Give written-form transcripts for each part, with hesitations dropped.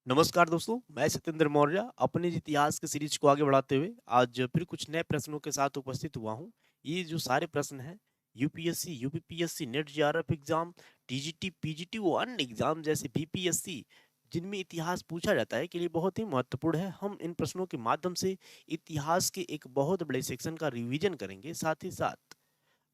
नमस्कार दोस्तों, मैं सत्येंद्र मौर्य अपने इतिहास के सीरीज को आगे बढ़ाते हुए आज फिर कुछ नए प्रश्नों के साथ उपस्थित हुआ हूँ। ये जो सारे प्रश्न हैं UPSC, UPPSC, net JRF exam, TGT, PGT व अन्य एग्जाम जैसे बीपीएससी जिनमें इतिहास पूछा जाता है के लिए बहुत ही महत्वपूर्ण है। हम इन प्रश्नों के माध्यम से इतिहास के एक बहुत बड़े सेक्शन का रिवीजन करेंगे, साथ ही साथ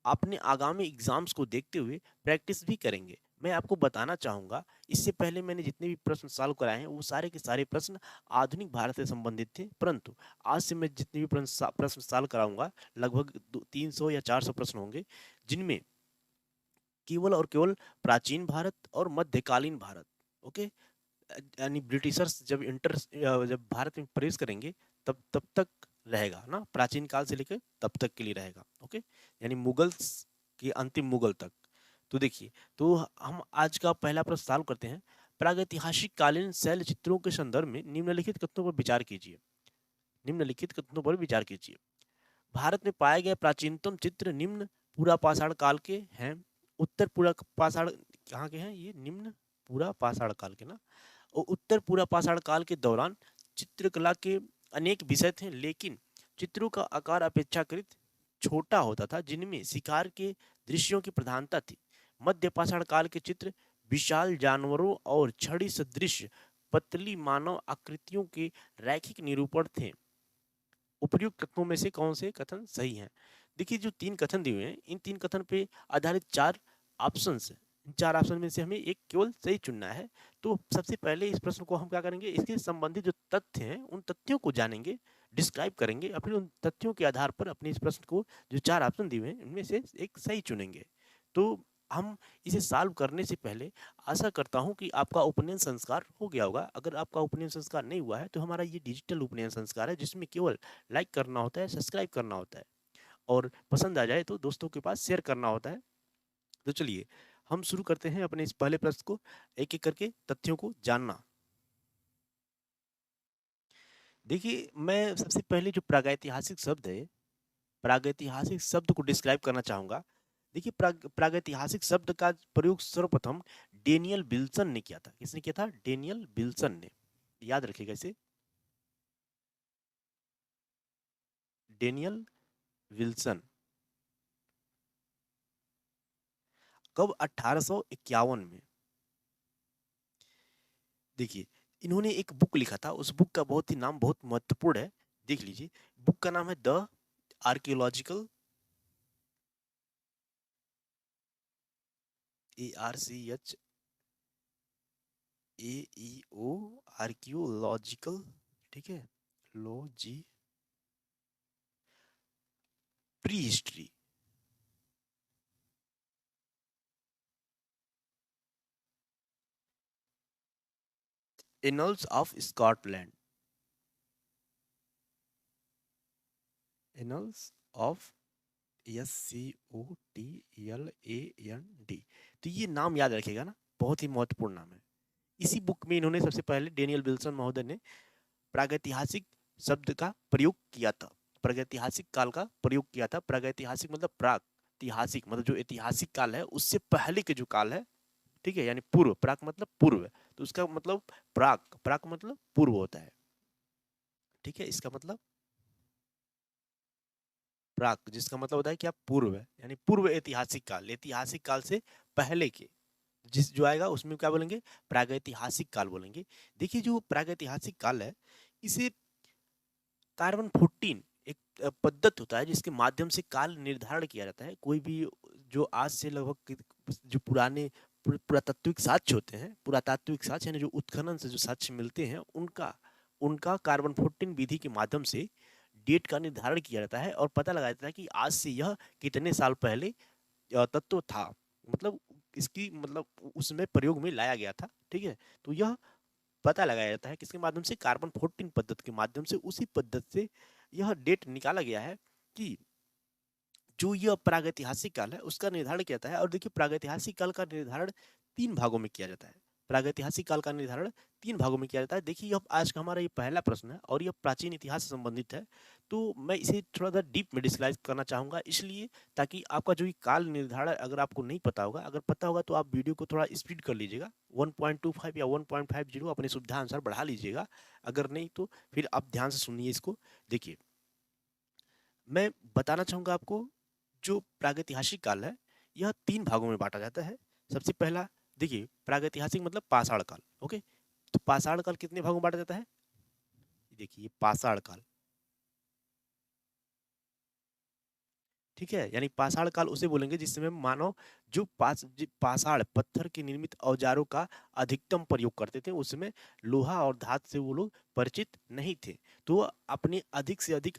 अपने आगामी एग्जाम्स को देखते हुए प्रैक्टिस भी करेंगे। मैं आपको बताना चाहूँगा, इससे पहले मैंने जितने भी प्रश्न सॉल्व कराए हैं वो सारे के सारे प्रश्न आधुनिक भारत से संबंधित थे, परंतु आज से मैं जितने भी प्रश्न सॉल्व कराऊंगा लगभग 300 या 400 प्रश्न होंगे, जिनमें केवल और केवल प्राचीन भारत और मध्यकालीन भारत, ओके, यानी ब्रिटिशर्स जब भारत में प्रवेश करेंगे तब तब तक रहेगा ना, प्राचीन काल से लेकर तब तक के लिए रहेगा, ओके, यानी मुगल्स के अंतिम मुगल तक। तो देखिए, तो हम आज का पहला प्रश्न सॉल्व करते हैं। प्रागैतिहासिक कालीन शैल चित्रों के संदर्भ में निम्नलिखित कथनों पर विचार कीजिए। निम्नलिखित कथनों पर विचार कीजिए। भारत में पाए गए प्राचीनतम चित्र निम्न पूरा पाषाण काल के हैं। उत्तर पूरा पाषाण कहाँ के हैं? ये निम्न पूरा पाषाण काल के ना। और उत्तर पूरा पाषाण काल के दौरान चित्रकला के अनेक विषय थे, लेकिन चित्रों का आकार अपेक्षाकृत छोटा होता था, जिनमें शिकार के दृश्यों की प्रधानता थी। मध्य पाषाण काल के चित्र विशाल जानवरों और छड़ी सदृश पतली मानव आकृतियों के रैखिक निरूपण थे। उपयुक्त कथनों में से कौन से कथन सही हैं? देखिए, जो तीन कथन दिए हुए हैं, इन तीन कथन पे आधारित चार ऑप्शंस हैं। इन चार ऑप्शन में से हमें एक केवल सही चुनना है। तो सबसे पहले इस प्रश्न को हम क्या करेंगे, इसके संबंधित जो तथ्य हैं उन तथ्यों को जानेंगे, डिस्क्राइब करेंगे, अपने उन तथ्यों के आधार पर अपने इस प्रश्न को जो चार ऑप्शन दिए हुए हैं इनमें से एक सही चुनेंगे। तो हम इसे सॉल्व करने से पहले आशा करता हूं कि आपका उपनयन संस्कार हो गया होगा। अगर आपका उपनयन संस्कार नहीं हुआ है तो हमारा ये डिजिटल उपनयन संस्कार है, जिसमें केवल लाइक करना होता है, सब्सक्राइब करना होता है, और पसंद आ जाए तो दोस्तों के पास शेयर करना होता है। तो चलिए, हम शुरू करते हैं अपने इस पहले प्रश्न को, एक एक करके तथ्यों को जानना। देखिए, मैं सबसे पहले जो प्रागैतिहासिक शब्द है, प्रागैतिहासिक शब्द को डिस्क्राइब करना चाहूंगा। देखिए, प्रागैतिहासिक शब्द का प्रयोग सर्वप्रथम डेनियल विल्सन ने किया था। किसने किया था? डेनियल विल्सन ने। याद रखिएगा इसे, डेनियल विल्सन। कब? 1851 में। देखिए, इन्होंने एक बुक लिखा था, उस बुक का बहुत ही नाम बहुत महत्वपूर्ण है, देख लीजिए। बुक का नाम है the archaeological, ARCH AEO, archaeological, ठीक है, logy pre history. Annuls of Scotland, annuls of SCOTLAND। तो ये नाम याद रखिएगा ना, बहुत ही महत्वपूर्ण नाम है। इसी बुक में इन्होंने सबसे पहले डेनियल विल्सन महोदय ने प्रागैतिहासिक शब्द का प्रयोग किया था, प्रागैतिहासिक काल का प्रयोग किया था। प्रागैतिहासिक मतलब प्रागैतिहासिक मतलब जो ऐतिहासिक काल है उससे पहले के जो काल है, ठीक है, यानी पूर्व। प्राक मतलब पूर्व, तो उसका मतलब प्राक, प्राक मतलब पूर्व होता है, ठीक है, इसका मतलब प्राक, जिसका मतलब होता है क्या? पूर्व है, यानी पूर्व ऐतिहासिक काल, ऐतिहासिक काल से पहले के जिस जो आएगा उसमें क्या बोलेंगे? प्रागैतिहासिक काल बोलेंगे। देखिए, जो प्रागैतिहासिक काल है, इसे कार्बन 14 एक पद्धत होता है जिसके माध्यम से काल निर्धारण किया जाता है। कोई भी जो आज से लगभग जो पुराने पुरातात्विक साक्ष्य होते हैं, पुरातात्विक साक्ष्य यानी जो उत्खनन से जो साक्ष्य मिलते हैं, उनका उनका कार्बन 14 विधि के माध्यम से डेट का निर्धारण किया जाता है और पता लगाया जाता है कि आज से यह कितने साल पहले तत्व था, मतलब इसकी मतलब उसमें प्रयोग में लाया गया था, ठीक है। तो यह पता लगाया जाता है किसके माध्यम से? कार्बन 14 पद्धति के माध्यम से। उसी पद्धति से यह डेट निकाला गया है कि जो यह प्रागैतिहासिक काल है उसका निर्धारण किया जाता है। और देखिए, प्रागैतिहासिक काल का निर्धारण तीन भागों में किया जाता है। प्रागैतिहासिक काल का निर्धारण 3 भागों में किया जाता है। देखिए अब आज का हमारा ये पहला प्रश्न है और ये प्राचीन इतिहास से संबंधित है, तो मैं इसे थोड़ा-सा डीप में डिस्क्राइब करना चाहूँगा, इसलिए ताकि आपका जो ये काल निर्धारण अगर आपको नहीं पता होगा, अगर पता होगा तो आप वीडियो को थोड़ा स्पीड कर लीजिएगा, 1.25 या 1.50 अपनी सुविधा अनुसार बढ़ा लीजिएगा, अगर नहीं तो फिर आप ध्यान से सुनिए इसको। देखिए, मैं बताना चाहूँगा आपको, जो प्रागैतिहासिक काल है, यह 3 भागों में बाँटा जाता है। सबसे पहला देखिए, प्रागैतिहासिक मतलब पाषाण काल, ओके? तो पाषाण काल कितने भागों में बाँटा जाता है? देखिए, पाषाण काल, ठीक है? यानी पाषाण काल उसे बोलेंगे जिस समय मानव जो पाषाण पत्थर के निर्मित औजारों का अधिकतम प्रयोग करते थे, उस समय लोहा और धातु से वो लोग परिचित नहीं थे। तो वो अपने अधिक से अधिक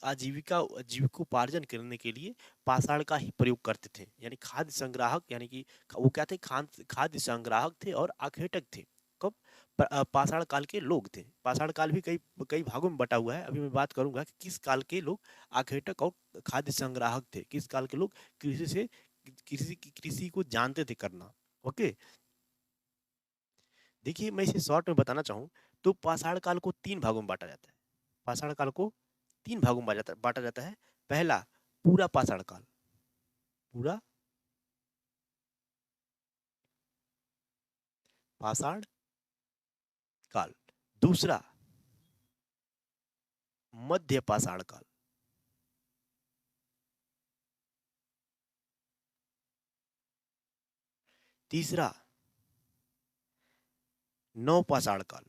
जीविकोपार्जन करने के लिए पाषाण का ही प्रयोग करते थे। यानी खाद्य संग्राहक, यानी कि वो क्या थे, खाद्य संग्राहक थे और आखेटक थे। कब? पाषाण काल के लोग थे। पाषाण काल भी कई कई भागों में बटा हुआ है। अभी मैं बात करूंगा कि किस काल के लोग आखेटक और खाद्य संग्राहक थे, किस काल के लोग कृषि को जानते थे करना। ओके, देखिए मैं इसे शॉर्ट में बताना चाहूँ तो पाषाण काल को 3 भागों में बांटा जाता है। पाषाण काल को 3 भागों में बांटा जाता है। पहला, पूरा पाषाण काल, पूरा पाषाण काल। दूसरा, मध्य पाषाण काल। तीसरा, नवपाषाण काल।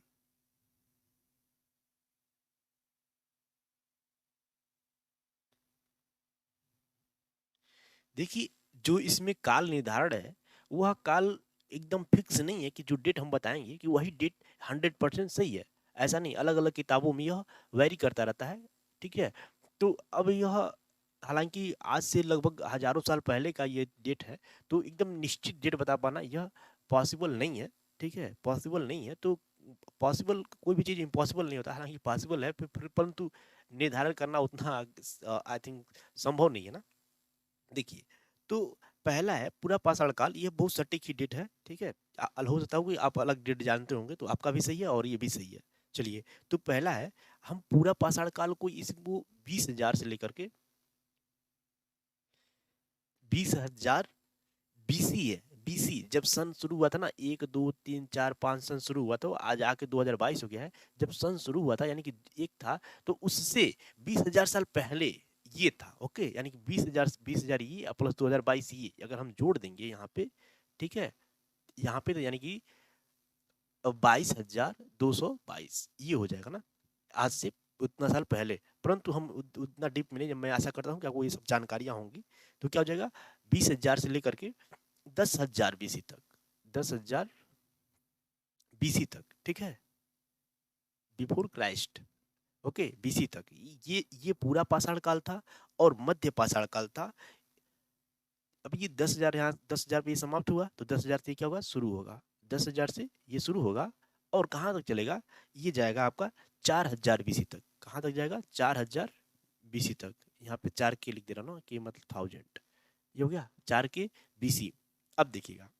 देखिए, जो इसमें काल निर्धारण है, वह काल एकदम फिक्स नहीं है कि जो डेट हम बताएंगे कि वही डेट 100% सही है। ऐसा नहीं, अलग अलग किताबों में यह वेरी करता रहता है, ठीक है? तो अब यह, हालांकि आज से लगभग हजारों साल पहले का ये डेट है, तो एकदम निश्चित डेट बता पाना यह पॉसिबल नहीं है, ठीक है? पॉसिबल नहीं है। तो पॉसिबल, कोई भी चीज़ इम्पॉसिबल नहीं होता, हालांकि पॉसिबल है, फिर परंतु निर्धारण करना उतना आई थिंक संभव नहीं है ना। देखिए, तो पहला है पूरा पाषाण काल, ये बहुत सटीक ही डेट है, ठीक है? हो सकता है कि आप अलग डेट जानते होंगे, तो आपका भी सही है और ये भी सही है। चलिए, तो पहला है, हम पूरा पाषाण काल को इसको 20,000 से लेकर के 20,000 बीसी है। बीसी जब सन शुरू हुआ था ना, 1 2 3 4 5 सन शुरू हुआ, तो आज आके 2022 हो गया है। जब सन शुरू हुआ था, यानी कि एक था, तो उससे 20,000 साल पहले ये था, ओके? यानी कि 20,000 ये प्लस 2022 ये अगर हम जोड़ देंगे यहाँ पे, ठीक है? यहाँ पे तो यानी कि 22,222 ये हो जाएगा ना, आज से उतना साल पहले। परंतु हम उतना डीप में नहीं, मैं आशा करता हूँ कि आपको ये सब जानकारियां होंगी। तो क्या हो जाएगा, 20,000 से लेकर के 10,000 बीसी तक, 10,000 बीसी तक, ठीक है? बिफोर क्राइस्ट, ओके, बीसी तक। ये पूरा पाषाण काल था और मध्य पाषाण काल था। अब ये 10,000, यहाँ 10,000 पे ये समाप्त हुआ, तो 10,000 से क्या होगा, शुरू होगा। 10,000 से ये शुरू होगा और कहाँ तक चलेगा, ये जाएगा आपका 4,000 बीसी तक। कहाँ तक जाएगा, 4,000 बीसी तक। यहाँ पे 4 के लिख दे रहा हूँ ना, के मतलब 1000, ये हो गया 4 के बीसी। अब देखिएगा,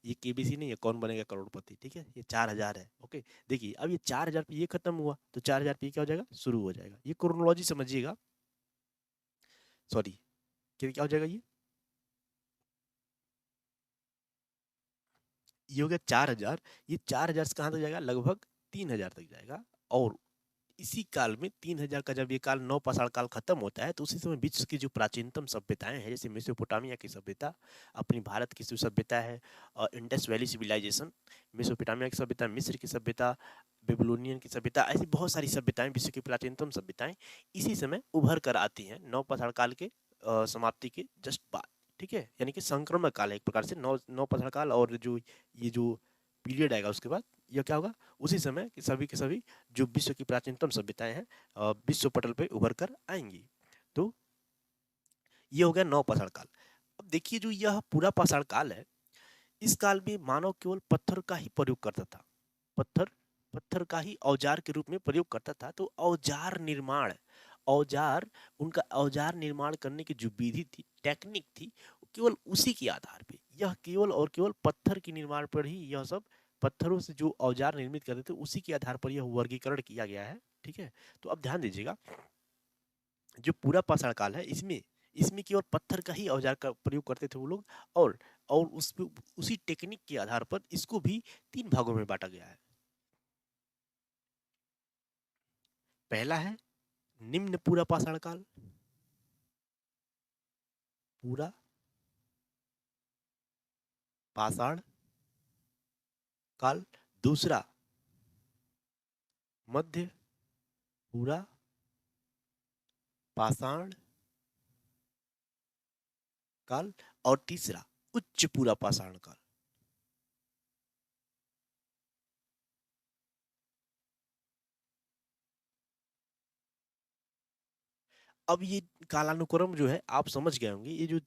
ये केबीसी नहीं है, कौन बनेगा करोड़पति, ठीक है? ये 4,000 है, ओके? देखिए, अब ये 4,000 पे ये खत्म हुआ, तो 4,000 पे क्या हो जाएगा, शुरू हो जाएगा। ये क्रोनोलॉजी समझिएगा, सॉरी, क्या हो जाएगा, ये हो गया 4,000। ये 4,000 से कहाँ तक जाएगा, लगभग 3,000 तक जाएगा। और इसी काल में 3,000 का जब ये काल, नौ पाषाण काल खत्म होता है, तो उसी समय विश्व की जो प्राचीनतम सभ्यताएं हैं, जैसे मेसोपोटामिया की सभ्यता, अपनी भारत की जो सभ्यता है, और इंडस वैली सिविलाइजेशन, मेसोपोटामिया की सभ्यता, मिस्र की सभ्यता, बेबीलोनियन की सभ्यता, ऐसी बहुत सारी सभ्यताएं, विश्व की प्राचीनतम सभ्यताएं इसी समय उभर कर आती हैं, नौ पाषाण काल के समाप्ति के जस्ट बाद, ठीक है? यानी कि संक्रमण काल है एक प्रकार से, नौ नौ पाषाण काल, और जो ये जो पीरियड आएगा उसके बाद, यह क्या होगा, उसी समय के सभी जो विश्व की प्राचीनतम सभ्यताएं हैं, विश्व पटल पे उभर कर आएंगी। तो ये हो गया नौ पाषाण काल। अब देखिए, जो यह पूरा पाषाण काल है, इस काल में मानव केवल पत्थर का ही प्रयोग करता था। पत्थर पत्थर का ही औजार के रूप में प्रयोग करता था। तो औजार उनका औजार निर्माण करने की जो विधि थी, टेक्निक थी, केवल उसी के आधार पे, यह केवल और केवल पत्थर के निर्माण पर ही यह सब पत्थरों से जो औजार निर्मित करते थे उसी के आधार पर यह वर्गीकरण किया गया है। ठीक है, तो अब ध्यान दीजिएगा, जो पूरा पाषाण काल है इसमें इसमें केवल पत्थर का ही औजार का प्रयोग करते थे वो लोग। और उस पे उसी टेक्निक के आधार पर इसको भी 3 भागों में बांटा गया है। पहला है निम्न पूरा पाषाण काल, पूरा पाषाण काल। दूसरा मध्य पूरा पाषाण काल। और तीसरा उच्च पूरा पाषाण काल। अब ये कालानुक्रम जो है आप समझ गए होंगे, ये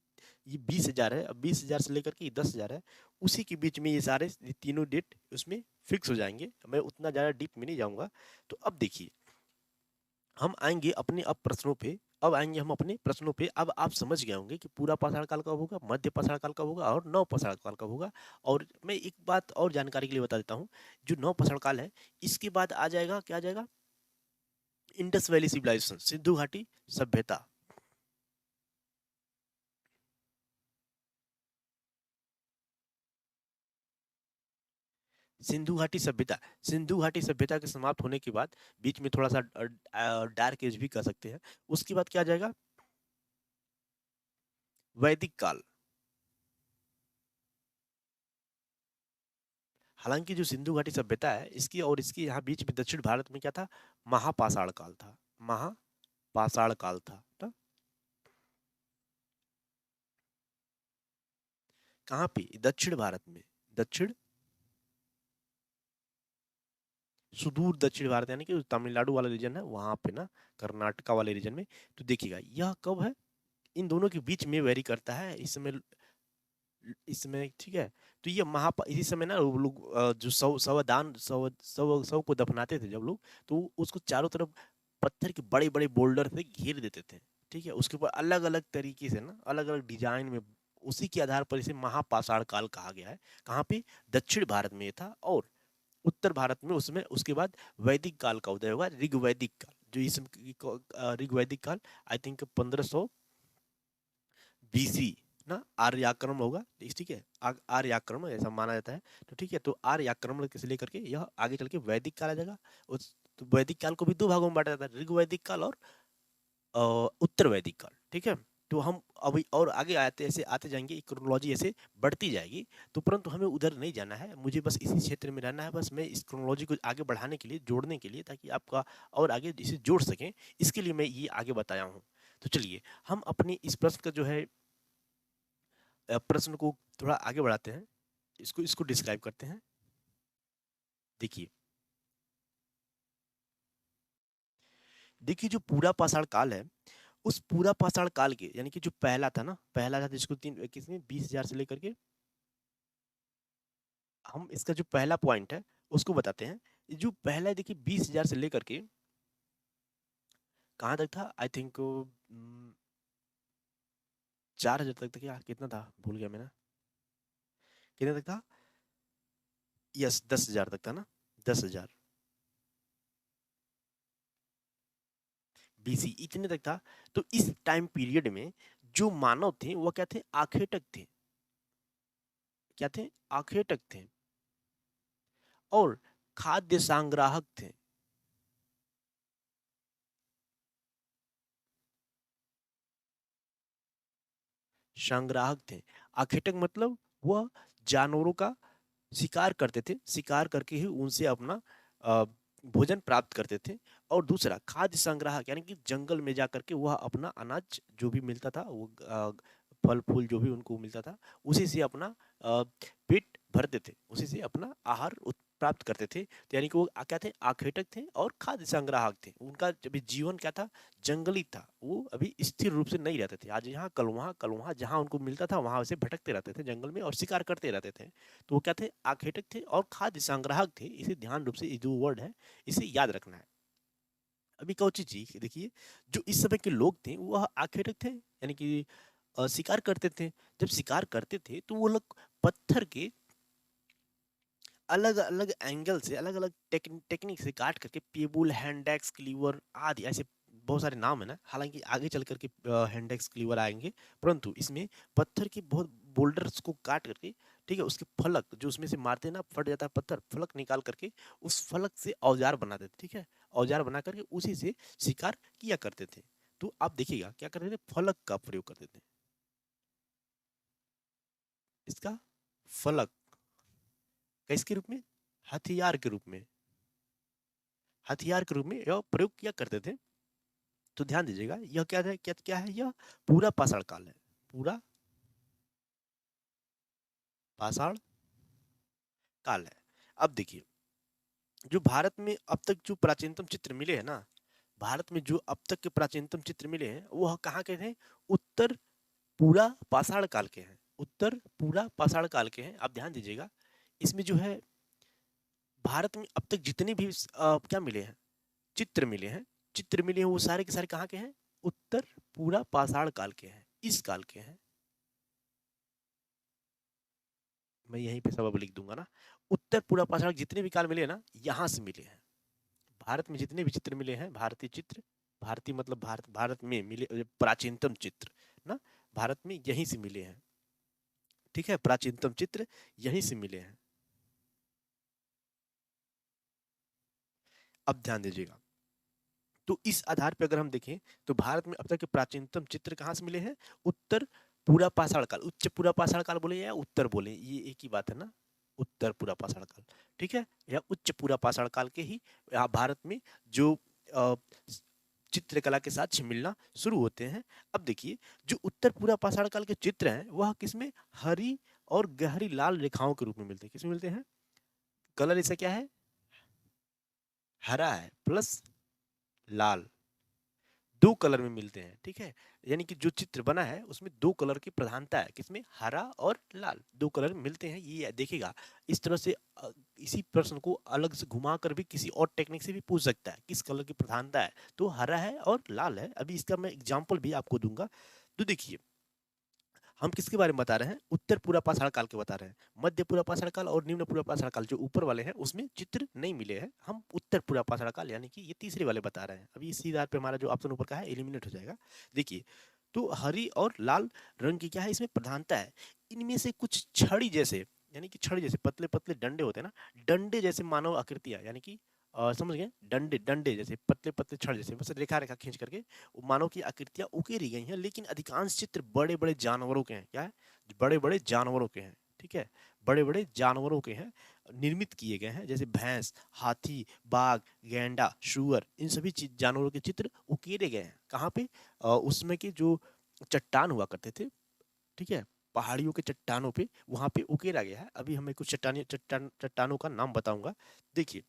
20,000 है, अब 20,000 से लेकर के 10,000 है, उसी के बीच में ये सारे ये तीनों डेट उसमें फिक्स हो जाएंगे। मैं उतना ज़्यादा डीप में नहीं जाऊंगा। तो अब देखिए, हम आएंगे अपने अब प्रश्नों पे। अब आएंगे हम अपने प्रश्नों पे। अब आप समझ गए होंगे कि पूरा पाषाण काल कब होगा, मध्य पाषाण काल कब होगा और नव पाषाण काल कब होगा। और मैं एक बात और जानकारी के लिए बता देता हूँ, जो नव पाषाण काल है इसके बाद आ जाएगा, क्या आ जाएगा, इंडस वैली सिविलाइजेशन, सिंधु घाटी सभ्यता। सिंधु घाटी सभ्यता, सिंधु घाटी सभ्यता के समाप्त होने के बाद बीच में थोड़ा सा डार्क एज भी कह सकते हैं। उसके बाद क्या आ जाएगा, वैदिक काल। हालांकि जो सिंधु घाटी सभ्यता है इसकी और इसकी यहाँ बीच में दक्षिण भारत में क्या था, महापाषाण काल था, महापाषाण काल था ना। कहाँ पे, दक्षिण भारत में, दक्षिण सुदूर दक्षिण भारत यानी कि तमिलनाडु वाला रीजन है वहां पे ना, कर्नाटका वाले रीजन में। तो देखिएगा यह कब है, इन दोनों के बीच में वेरी करता है इसमें ठीक है। तो ये इसी समय ना वो लोग जो शवदान शव शव शव को दफनाते थे जब लोग, तो उसको चारों तरफ पत्थर के बड़े बड़े बोल्डर से घेर देते थे। ठीक है, उसके ऊपर अलग अलग तरीके से ना, अलग अलग डिजाइन में, उसी के आधार पर इसे महापाषाण काल कहा गया है। कहाँ पे, दक्षिण भारत में ये था। और उत्तर भारत में उसमें उसके बाद वैदिक काल का उदय होगा, ऋग्वैदिक काल। जो इस ऋग्वैदिक काल आई थिंक 1500 बीसी ना, आर्याक्रम होगा। ठीक है, आर्याक्रम ऐसा माना जाता है। तो ठीक है, तो आर्याक्रम से लेकर के यह आगे चल के वैदिक काल आ जाएगा। उस तो वैदिक काल को भी 2 भागों में बांटा जाता है, ऋग्वैदिक काल और उत्तर वैदिक काल। ठीक है, तो हम अभी और आगे आते ऐसे आते जाएंगे, क्रोनोलॉजी ऐसे बढ़ती जाएगी। तो परंतु हमें उधर नहीं जाना है, मुझे बस इसी क्षेत्र में रहना है। बस मैं इस क्रोनोलॉजी को आगे बढ़ाने के लिए, जोड़ने के लिए, ताकि आपका और आगे इसे जोड़ सकें, इसके लिए मैं ये आगे बताया हूँ। तो चलिए हम अपनी इस प्रश्न का जो है प्रश्न को थोड़ा आगे बढ़ाते हैं, इसको इसको डिस्क्राइब करते हैं। देखिए, देखिए जो पूरा पाषाण काल है, उस पूरा पाषाण काल के यानी कि जो पहला था ना, पहला था जिसको तीन किसमें 20,000 से लेकर के, हम इसका जो पहला पॉइंट है उसको बताते हैं। जो पहला है देखिए, 20,000 से लेकर के कहाँ तक था, आई थिंक 4,000 तक था, क्या कितना था भूल गया मैं ना, कितने तक था, यस 10,000 तक था ना, 10,000 बीसी इतने तक था। तो इस टाइम पीरियड में जो मानव थे वो क्या थे, आखेटक थे। क्या थे, आखेटक थे। और खाद्य संग्राहक थे। संग्राहक थे। आखेटक मतलब वह जानवरों का शिकार करते थे, शिकार करके ही उनसे अपना अ, भोजन प्राप्त करते थे। और दूसरा खाद्य संग्राहक यानी कि जंगल में जाकर के वह अपना अनाज जो भी मिलता था, वो फल फूल जो भी उनको मिलता था, उसी से अपना पेट भरते थे, उसी से अपना आहार प्राप्त करते थे। तो यानी कि वो क्या थे, आखेटक थे और खाद्य संग्राहक थे। उनका जब जीवन क्या था, जंगली था। वो अभी स्थिर रूप से नहीं रहते थे, आज यहाँ कल वहाँ, जहाँ उनको मिलता था वहां से भटकते रहते थे जंगल में और शिकार करते रहते थे। तो वो क्या थे, आखेटक थे और खाद्य संग्राहक थे। इसे ध्यान रूप से ये जो वर्ड है इसे याद रखना है। अभी कौची जी देखिए, जो इस समय के लोग थे वह आखेटक थे, यानी कि शिकार करते थे। जब शिकार करते थे तो वो लोग पत्थर के अलग अलग एंगल से, अलग अलग टेक्निक से काट करके पेबुल, हैंडेक्स, क्लीवर आदि ऐसे बहुत सारे नाम है ना, हालांकि आगे चल करके हैंडेक्स, क्लीवर आएंगे, परंतु इसमें पत्थर के बहुत बोल्डर्स को काट करके, ठीक है, उसके फलक जो उसमें से मारते हैं ना, फट जाता है पत्थर, फलक निकाल करके उस फलक से औजार बनाते थे, ठीक है, औजार बना करके उसी से शिकार किया करते थे। तो आप देखिएगा क्या करते थे, फलक का प्रयोग करते थे, इसका फलक किसके रूप में, हथियार के रूप में, हथियार के रूप में यह प्रयोग किया करते थे। तो ध्यान दीजिएगा, यह क्या है, क्या क्या है, यह पूरा पाषाण काल है, पूरा पाषाण काल है। अब देखिए, जो भारत में अब तक जो प्राचीनतम चित्र मिले हैं ना, भारत में जो अब तक के प्राचीनतम चित्र मिले हैं, वह कहाँ के थे, उत्तर पूरा पाषाण काल के हैं, उत्तर पूरा पाषाण काल के हैं। आप ध्यान दीजिएगा, इसमें जो है भारत में अब तक जितने भी क्या मिले हैं, चित्र मिले हैं, चित्र मिले हैं, वो सारे के सारे कहाँ के हैं, उत्तर पूरा पाषाण काल के हैं, इस काल के हैं। मैं यहीं पे सबब लिख दूंगा ना, उत्तर पूरा पाषाण जितने भी काल मिले हैं ना, यहाँ से मिले हैं। भारत में जितने भी चित्र मिले हैं, भारतीय चित्र, भारतीय मतलब भारत, भारत में मिले प्राचीनतम चित्र ना, भारत में यहीं से मिले हैं, ठीक है, प्राचीनतम चित्र यहीं से मिले हैं। अब ध्यान दीजिएगा, तो इस आधार पर अगर हम देखें, तो भारत में अब तक के प्राचीनतम चित्र कहाँ से मिले हैं, उत्तर पूरा पाषाण काल, उच्च पूरा पाषाण काल बोले या उत्तर बोले, ये एक ही बात है ना, उत्तर पूरा पाषाण काल, ठीक है, या उच्च पूरा पाषाण काल के ही यहाँ भारत में जो अ, चित्रकला के साथ मिलना शुरू होते हैं। अब देखिए, जो उत्तर पूरा पाषाण काल के चित्र हैं, वह किसमें, हरी और गहरी लाल रेखाओं के रूप में मिलते हैं, किसमें मिलते हैं, कलर इसका क्या है, हरा है प्लस लाल, दो कलर में मिलते हैं, ठीक है, यानी कि जो चित्र बना है उसमें दो कलर की प्रधानता है, किसमें, हरा और लाल, दो कलर मिलते हैं, ये देखिएगा। इस तरह से इसी प्रश्न को अलग से घुमा कर भी किसी और टेक्निक से भी पूछ सकता है, किस कलर की प्रधानता है, तो हरा है और लाल है। अभी इसका मैं एग्जाम्पल भी आपको दूंगा। तो देखिए, हम किसके बारे में बता रहे हैं, उत्तर पूरा पाषाण काल के बता रहे हैं, मध्य पूरा पाषाण काल और निम्न पूरा पाषाण काल जो ऊपर वाले हैं उसमें चित्र नहीं मिले हैं, हम उत्तर पूरा पाषाण काल यानी कि ये तीसरे वाले बता रहे हैं। अभी इसी आधार पे हमारा जो ऑप्शन ऊपर का है एलिमिनेट हो जाएगा। देखिए, तो हरी और लाल रंग की क्या है, इसमें प्रधानता है, इनमें से कुछ छड़ी जैसे, यानी कि छड़ी जैसे पतले पतले डंडे होते हैं ना, डंडे जैसे मानव आकृतियां, यानी कि समझ गए, डंडे डंडे जैसे पतले पतले छड़ जैसे, बस रेखा रेखा खींच करके मानव की आकृतियां उकेरी गई हैं, लेकिन अधिकांश चित्र बड़े बड़े जानवरों के हैं, क्या है, बड़े बड़े जानवरों के हैं, ठीक है, बड़े बड़े जानवरों के हैं, निर्मित किए गए हैं, जैसे भैंस, हाथी, बाघ, गैंडा, शुअर, इन सभी जानवरों के चित्र उकेरे गए हैं, कहाँ पे, उसमें के जो चट्टान हुआ करते थे, ठीक है, पहाड़ियों के चट्टानों पे, वहां पे उकेरा गया है। अभी हमें कुछ चट्टानों का नाम बताऊंगा। देखिए,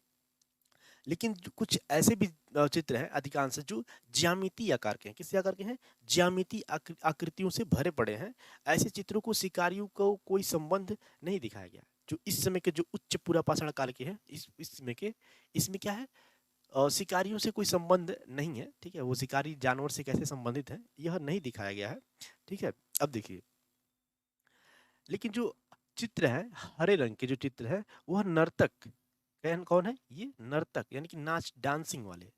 लेकिन कुछ ऐसे भी चित्र हैं अधिकांश जो ज्यामिति आकार के हैं, किस आकार के हैं, ज्यामिति आकृतियों से भरे पड़े हैं। ऐसे चित्रों को शिकारियों को कोई संबंध नहीं दिखाया गया। जो इस समय के जो उच्च पूरा पाषाण काल के हैं, इस समय के, इसमें क्या है, शिकारियों से कोई संबंध नहीं है, ठीक है, वो शिकारी जानवर से कैसे संबंधित है यह नहीं दिखाया गया है, ठीक है। अब देखिए, लेकिन जो चित्र है, हरे रंग के जो चित्र है, वह नर्तक, कौन है, ये नर्तक, यानी कि नाच, डांसिंग वाले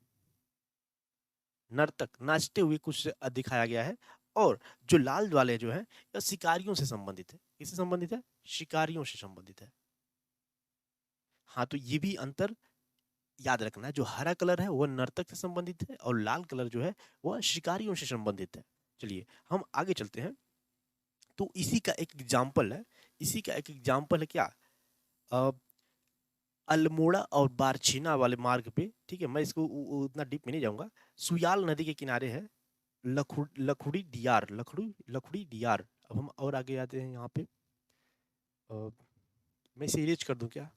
नर्तक, नाचते हुए कुछ दिखाया गया है। और जो लाल वाले जो है, यह शिकारियों से संबंधित है, किससे संबंधित है, शिकारियों से संबंधित है। हाँ, तो ये भी अंतर याद रखना है, जो हरा कलर है वह नर्तक से संबंधित है और लाल कलर जो है वह शिकारियों से संबंधित है। चलिए हम आगे चलते हैं। तो इसी का एक एग्जाम्पल है, इसी का एक एग्जाम्पल है क्या, अ, अल्मोड़ा और बारछीना वाले मार्ग पे, ठीक है, मैं इसको उतना डीप में नहीं जाऊंगा, सुयाल नदी के किनारे है, लखुड़ी डियार, लखुड़ी डियार। अब हम और आगे आते हैं यहाँ पे, अ, मैं इसे इरेज कर दूं क्या,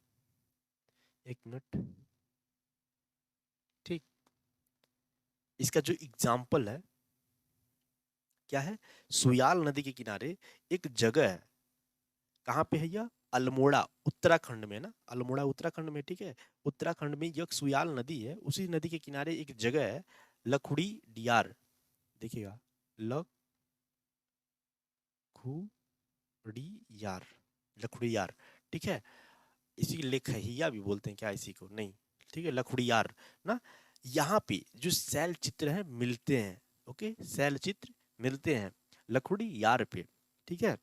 एक मिनट, ठीक, इसका जो एग्जाम्पल है क्या है, सुयाल नदी के किनारे एक जगह है, कहाँ पे है यह, अल्मोड़ा, उत्तराखंड में ना, अल्मोड़ा उत्तराखंड में, ठीक है, उत्तराखंड में यह सुयाल नदी है, उसी नदी के किनारे एक जगह है, लखुड़ी डियार, देखिएगा, लखुड़ी यार, लखुड़ी यार, ठीक है। इसी लेखहिया भी बोलते हैं क्या इसी को? नहीं, ठीक है, लखुड़ियार ना। यहाँ पे जो शैल चित्र हैं मिलते हैं, ओके, शैल चित्र मिलते हैं लखुड़ियार पे, ठीक है।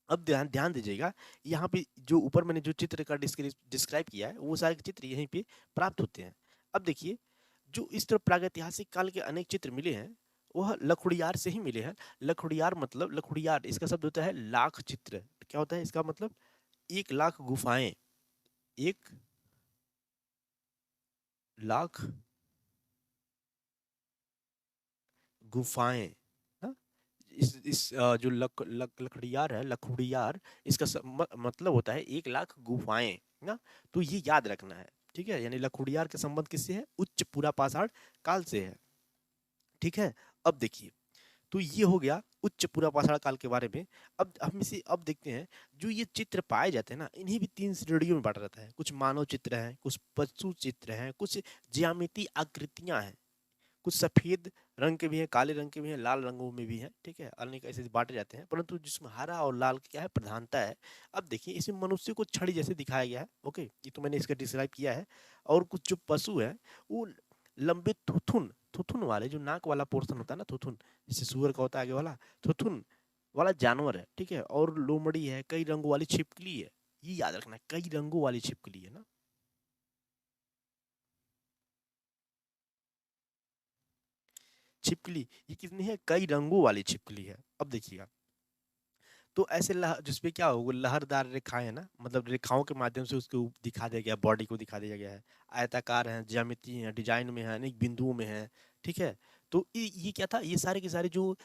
अब ध्यान ध्यान दीजिएगा, यहाँ पे जो ऊपर मैंने जो चित्र का डिस्क्राइब किया है वो सारे चित्र यहीं पे प्राप्त होते हैं। अब देखिए, जो इस तरह प्रागैतिहासिक काल के अनेक चित्र मिले हैं वह लखुड़ियार से ही मिले हैं। लखुड़ियार मतलब, लखुड़ियार इसका शब्द होता है लाख चित्र। क्या होता है इसका मतलब? 1 लाख गुफाएं, 1 लाख गुफाएं ना। जो लखड़ियार है, लखुड़ियार, इसका मतलब होता है 1 लाख गुफाएं ना। तो ये याद रखना है, ठीक है। यानी लखुड़ियार के संबंध किससे है? उच्च पुरा पाषाण काल से है, ठीक है। अब देखिए, तो ये हो गया उच्च पुरा पाषाण काल के बारे में। अब हम इसे अब देखते हैं, जो ये चित्र पाए जाते हैं ना, इन्हीं भी 3 श्रेणियों में बांटा जाता है। कुछ मानव चित्र हैं, कुछ पशु चित्र हैं, कुछ ज्यामितीय आकृतियां हैं, कुछ सफेद रंग के भी हैं, काले रंग के भी हैं, लाल रंगों में भी हैं, ठीक है। अनेक ऐसे बांटे जाते हैं, परंतु जिसमें हरा और लाल की क्या है? प्रधानता है। अब देखिए, इसमें मनुष्य को छड़ी जैसे दिखाया गया है, ओके, ये तो मैंने इसका डिस्क्राइब किया है। और कुछ जो पशु है वो लंबे थुथुन, थुथुन वाले, जो नाक वाला पोर्शन होता है ना, थुथुन, जैसे सुअर का होता है आगे वाला, थुथुन वाला जानवर है, ठीक है। और लोमड़ी है, कई रंगों वाली छिपकली है। ये याद रखना है, कई रंगों वाली छिपकली है ना। छिपकली ये कितनी है? कई रंगों वाली छिपकली है। अब देखिएगा, तो ऐसे जिसपे क्या होगा, लहरदार रेखाएं है ना, मतलब रेखाओं के माध्यम से उसको दिखा दिया गया, बॉडी को दिखा दिया गया है। आयताकार है, ज्यामिति है, डिजाइन में है, अनेक बिंदुओं में है, ठीक है। तो ये क्या था? ये सारे के सारे जो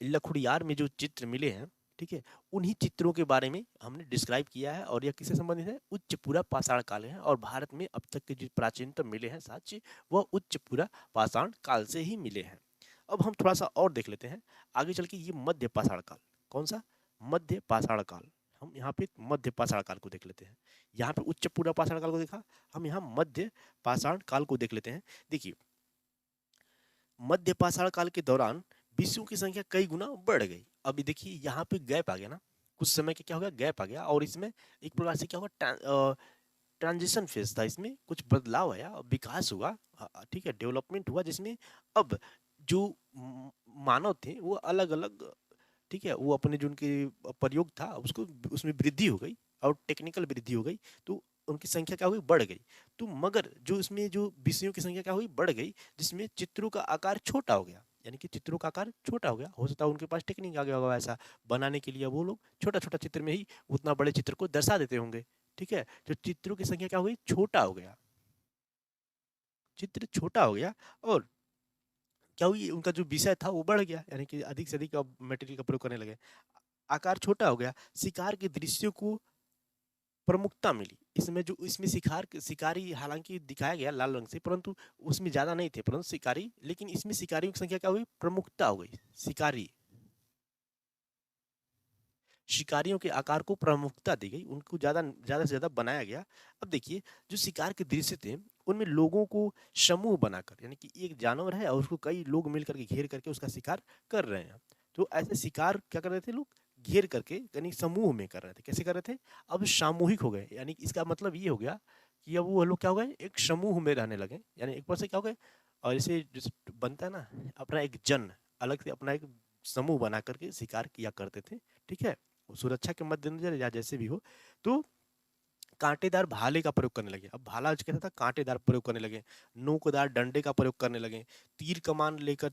लखुड़ियार में जो चित्र मिले हैं, ठीक है, उन्हीं चित्रों के बारे में हमने डिस्क्राइब किया है। और यह किससे संबंधित है? उच्च पूरा पाषाण काल है। और भारत में अब तक के जो प्राचीनतम मिले हैं साक्ष्य, वह उच्च पूरा पाषाण काल से ही मिले हैं। अब हम थोड़ा सा और देख लेते हैं आगे चल के, ये मध्य पाषाण काल। कौन सा? मध्य पाषाण काल। हम यहाँ पे मध्य पाषाण काल को देख लेते हैं। यहाँ पे उच्च पूरा पाषाण काल को देखा, हम यहाँ मध्य पाषाण काल को देख लेते हैं। देखिए, मध्य पाषाण काल के दौरान विषयों की संख्या कई गुना बढ़ गई। अभी देखिए, यहाँ पे गैप आ गया ना, कुछ समय के क्या हो गया? गैप आ गया। और इसमें एक प्रकार से क्या होगा? ट्रांजिशन फेज था, इसमें कुछ बदलाव आया, विकास हुआ, ठीक है, डेवलपमेंट हुआ, जिसमें अब जो मानव थे वो अलग अलग, ठीक है, वो अपने जो उनके प्रयोग था उसको, उसमें वृद्धि हो गई और टेक्निकल वृद्धि हो गई। तो उनकी संख्या क्या हुई? बढ़ गई। तो मगर जो इसमें जो विषयों की संख्या क्या हुई? बढ़ गई, जिसमें चित्रों का आकार छोटा हो गया। यानी कि चित्रों का आकार छोटा हो गया। हो सकता है उनके पास टेक्निक आ गया होगा ऐसा बनाने के लिए, वो लोग छोटा छोटा चित्र में ही उतना बड़े चित्र को दर्शा देते होंगे, ठीक है। तो चित्रों की संख्या क्या हो गई? छोटा हो गया, चित्र छोटा हो गया। और क्या हुई? उनका जो विषय था वो बढ़ गया, यानी कि अधिक से अधिक अब मटेरियल का प्रयोग करने लगे। आकार छोटा हो गया, शिकार के दृश्यों को प्रमुखता मिली। इसमें जो इसमें शिकारी हालांकि दिखाया गया लाल रंग से, परंतु उसमें ज्यादा नहीं थे, परंतु शिकारी, लेकिन इसमें शिकारियों की संख्या क्या हुई? प्रमुखता हो गई। शिकारी, शिकारियों के आकार को प्रमुखता दी गई, उनको ज्यादा से ज्यादा बनाया गया। अब देखिए, जो शिकार के दृश्य थे उनमें लोगों को समूह बनाकर, यानी कि एक जानवर है और उसको कई लोग मिलकर के घेर करके उसका शिकार कर रहे हैं। तो ऐसे शिकार क्या कर रहे थे लोग? घेर करके, यानी समूह में कर रहे थे। कैसे कर रहे थे? अब सामूहिक हो गए, यानी इसका मतलब ये हो गया कि अब वो लोग क्या हो गए? एक समूह में रहने लगे, यानी एक पर से क्या हो गए। और इसे जैसे बनता है ना, अपना एक जन, अलग से अपना एक समूह बना करके शिकार किया करते थे, ठीक है। सुरक्षा के मद्देनजर या जैसे भी हो, तो कांटेदार भाले का प्रयोग करने लगे। अब भाला कैसा था? कांटेदार प्रयोग करने लगे। नोकदार डंडे का प्रयोग करने लगे। तीर कमान लेकर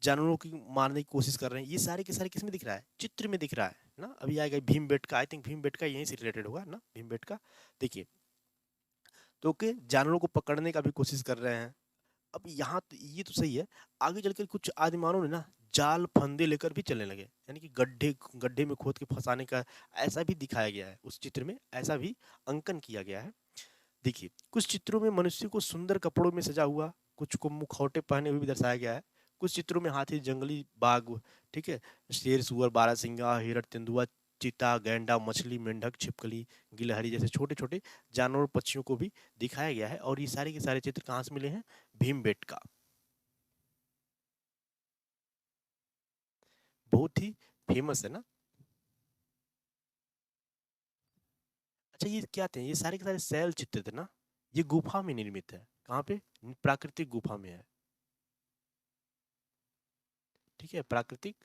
जानवरों की मारने की कोशिश कर रहे हैं। ये सारे के सारे किसमें दिख रहा है? चित्र में दिख रहा है ना। अभी आएगा भीम बेटका, आई थिंक भीम बेटका यहीं से रिलेटेड होगा ना, भीम बेटका। देखिए, तो के जानवरों को पकड़ने का भी कोशिश कर रहे हैं। अब यहाँ ये तो सही है। आगे चलकर कुछ आदिमानव ने ना जाल फंदे लेकर भी चलने लगे, यानी कि गड्ढे गड्ढे में खोद के फंसाने का ऐसा भी दिखाया गया है उस चित्र में, ऐसा भी अंकन किया गया है। देखिए, कुछ चित्रों में मनुष्य को सुंदर कपड़ों में सजा हुआ, कुछ को मुखौटे पहने हुए भी दर्शाया गया है। कुछ चित्रों में हाथी, जंगली बाघ, ठीक है, शेर, सुअर, बारहसिंगा, हिरण, तेंदुआ, चीता, गैंडा, मछली, मेंढक, छिपकली, गिलहरी जैसे छोटे छोटे जानवर, पक्षियों को भी दिखाया गया है। और ये सारे के सारे चित्र कहाँ से मिले हैं? भीमबेटका। बहुत ही फेमस है ना। अच्छा ये क्या थे, ये सारे के सारे शैल चित्र थे ना, ये गुफा में निर्मित है, कहाँ पे, प्राकृतिक गुफा में है, ठीक है, प्राकृतिक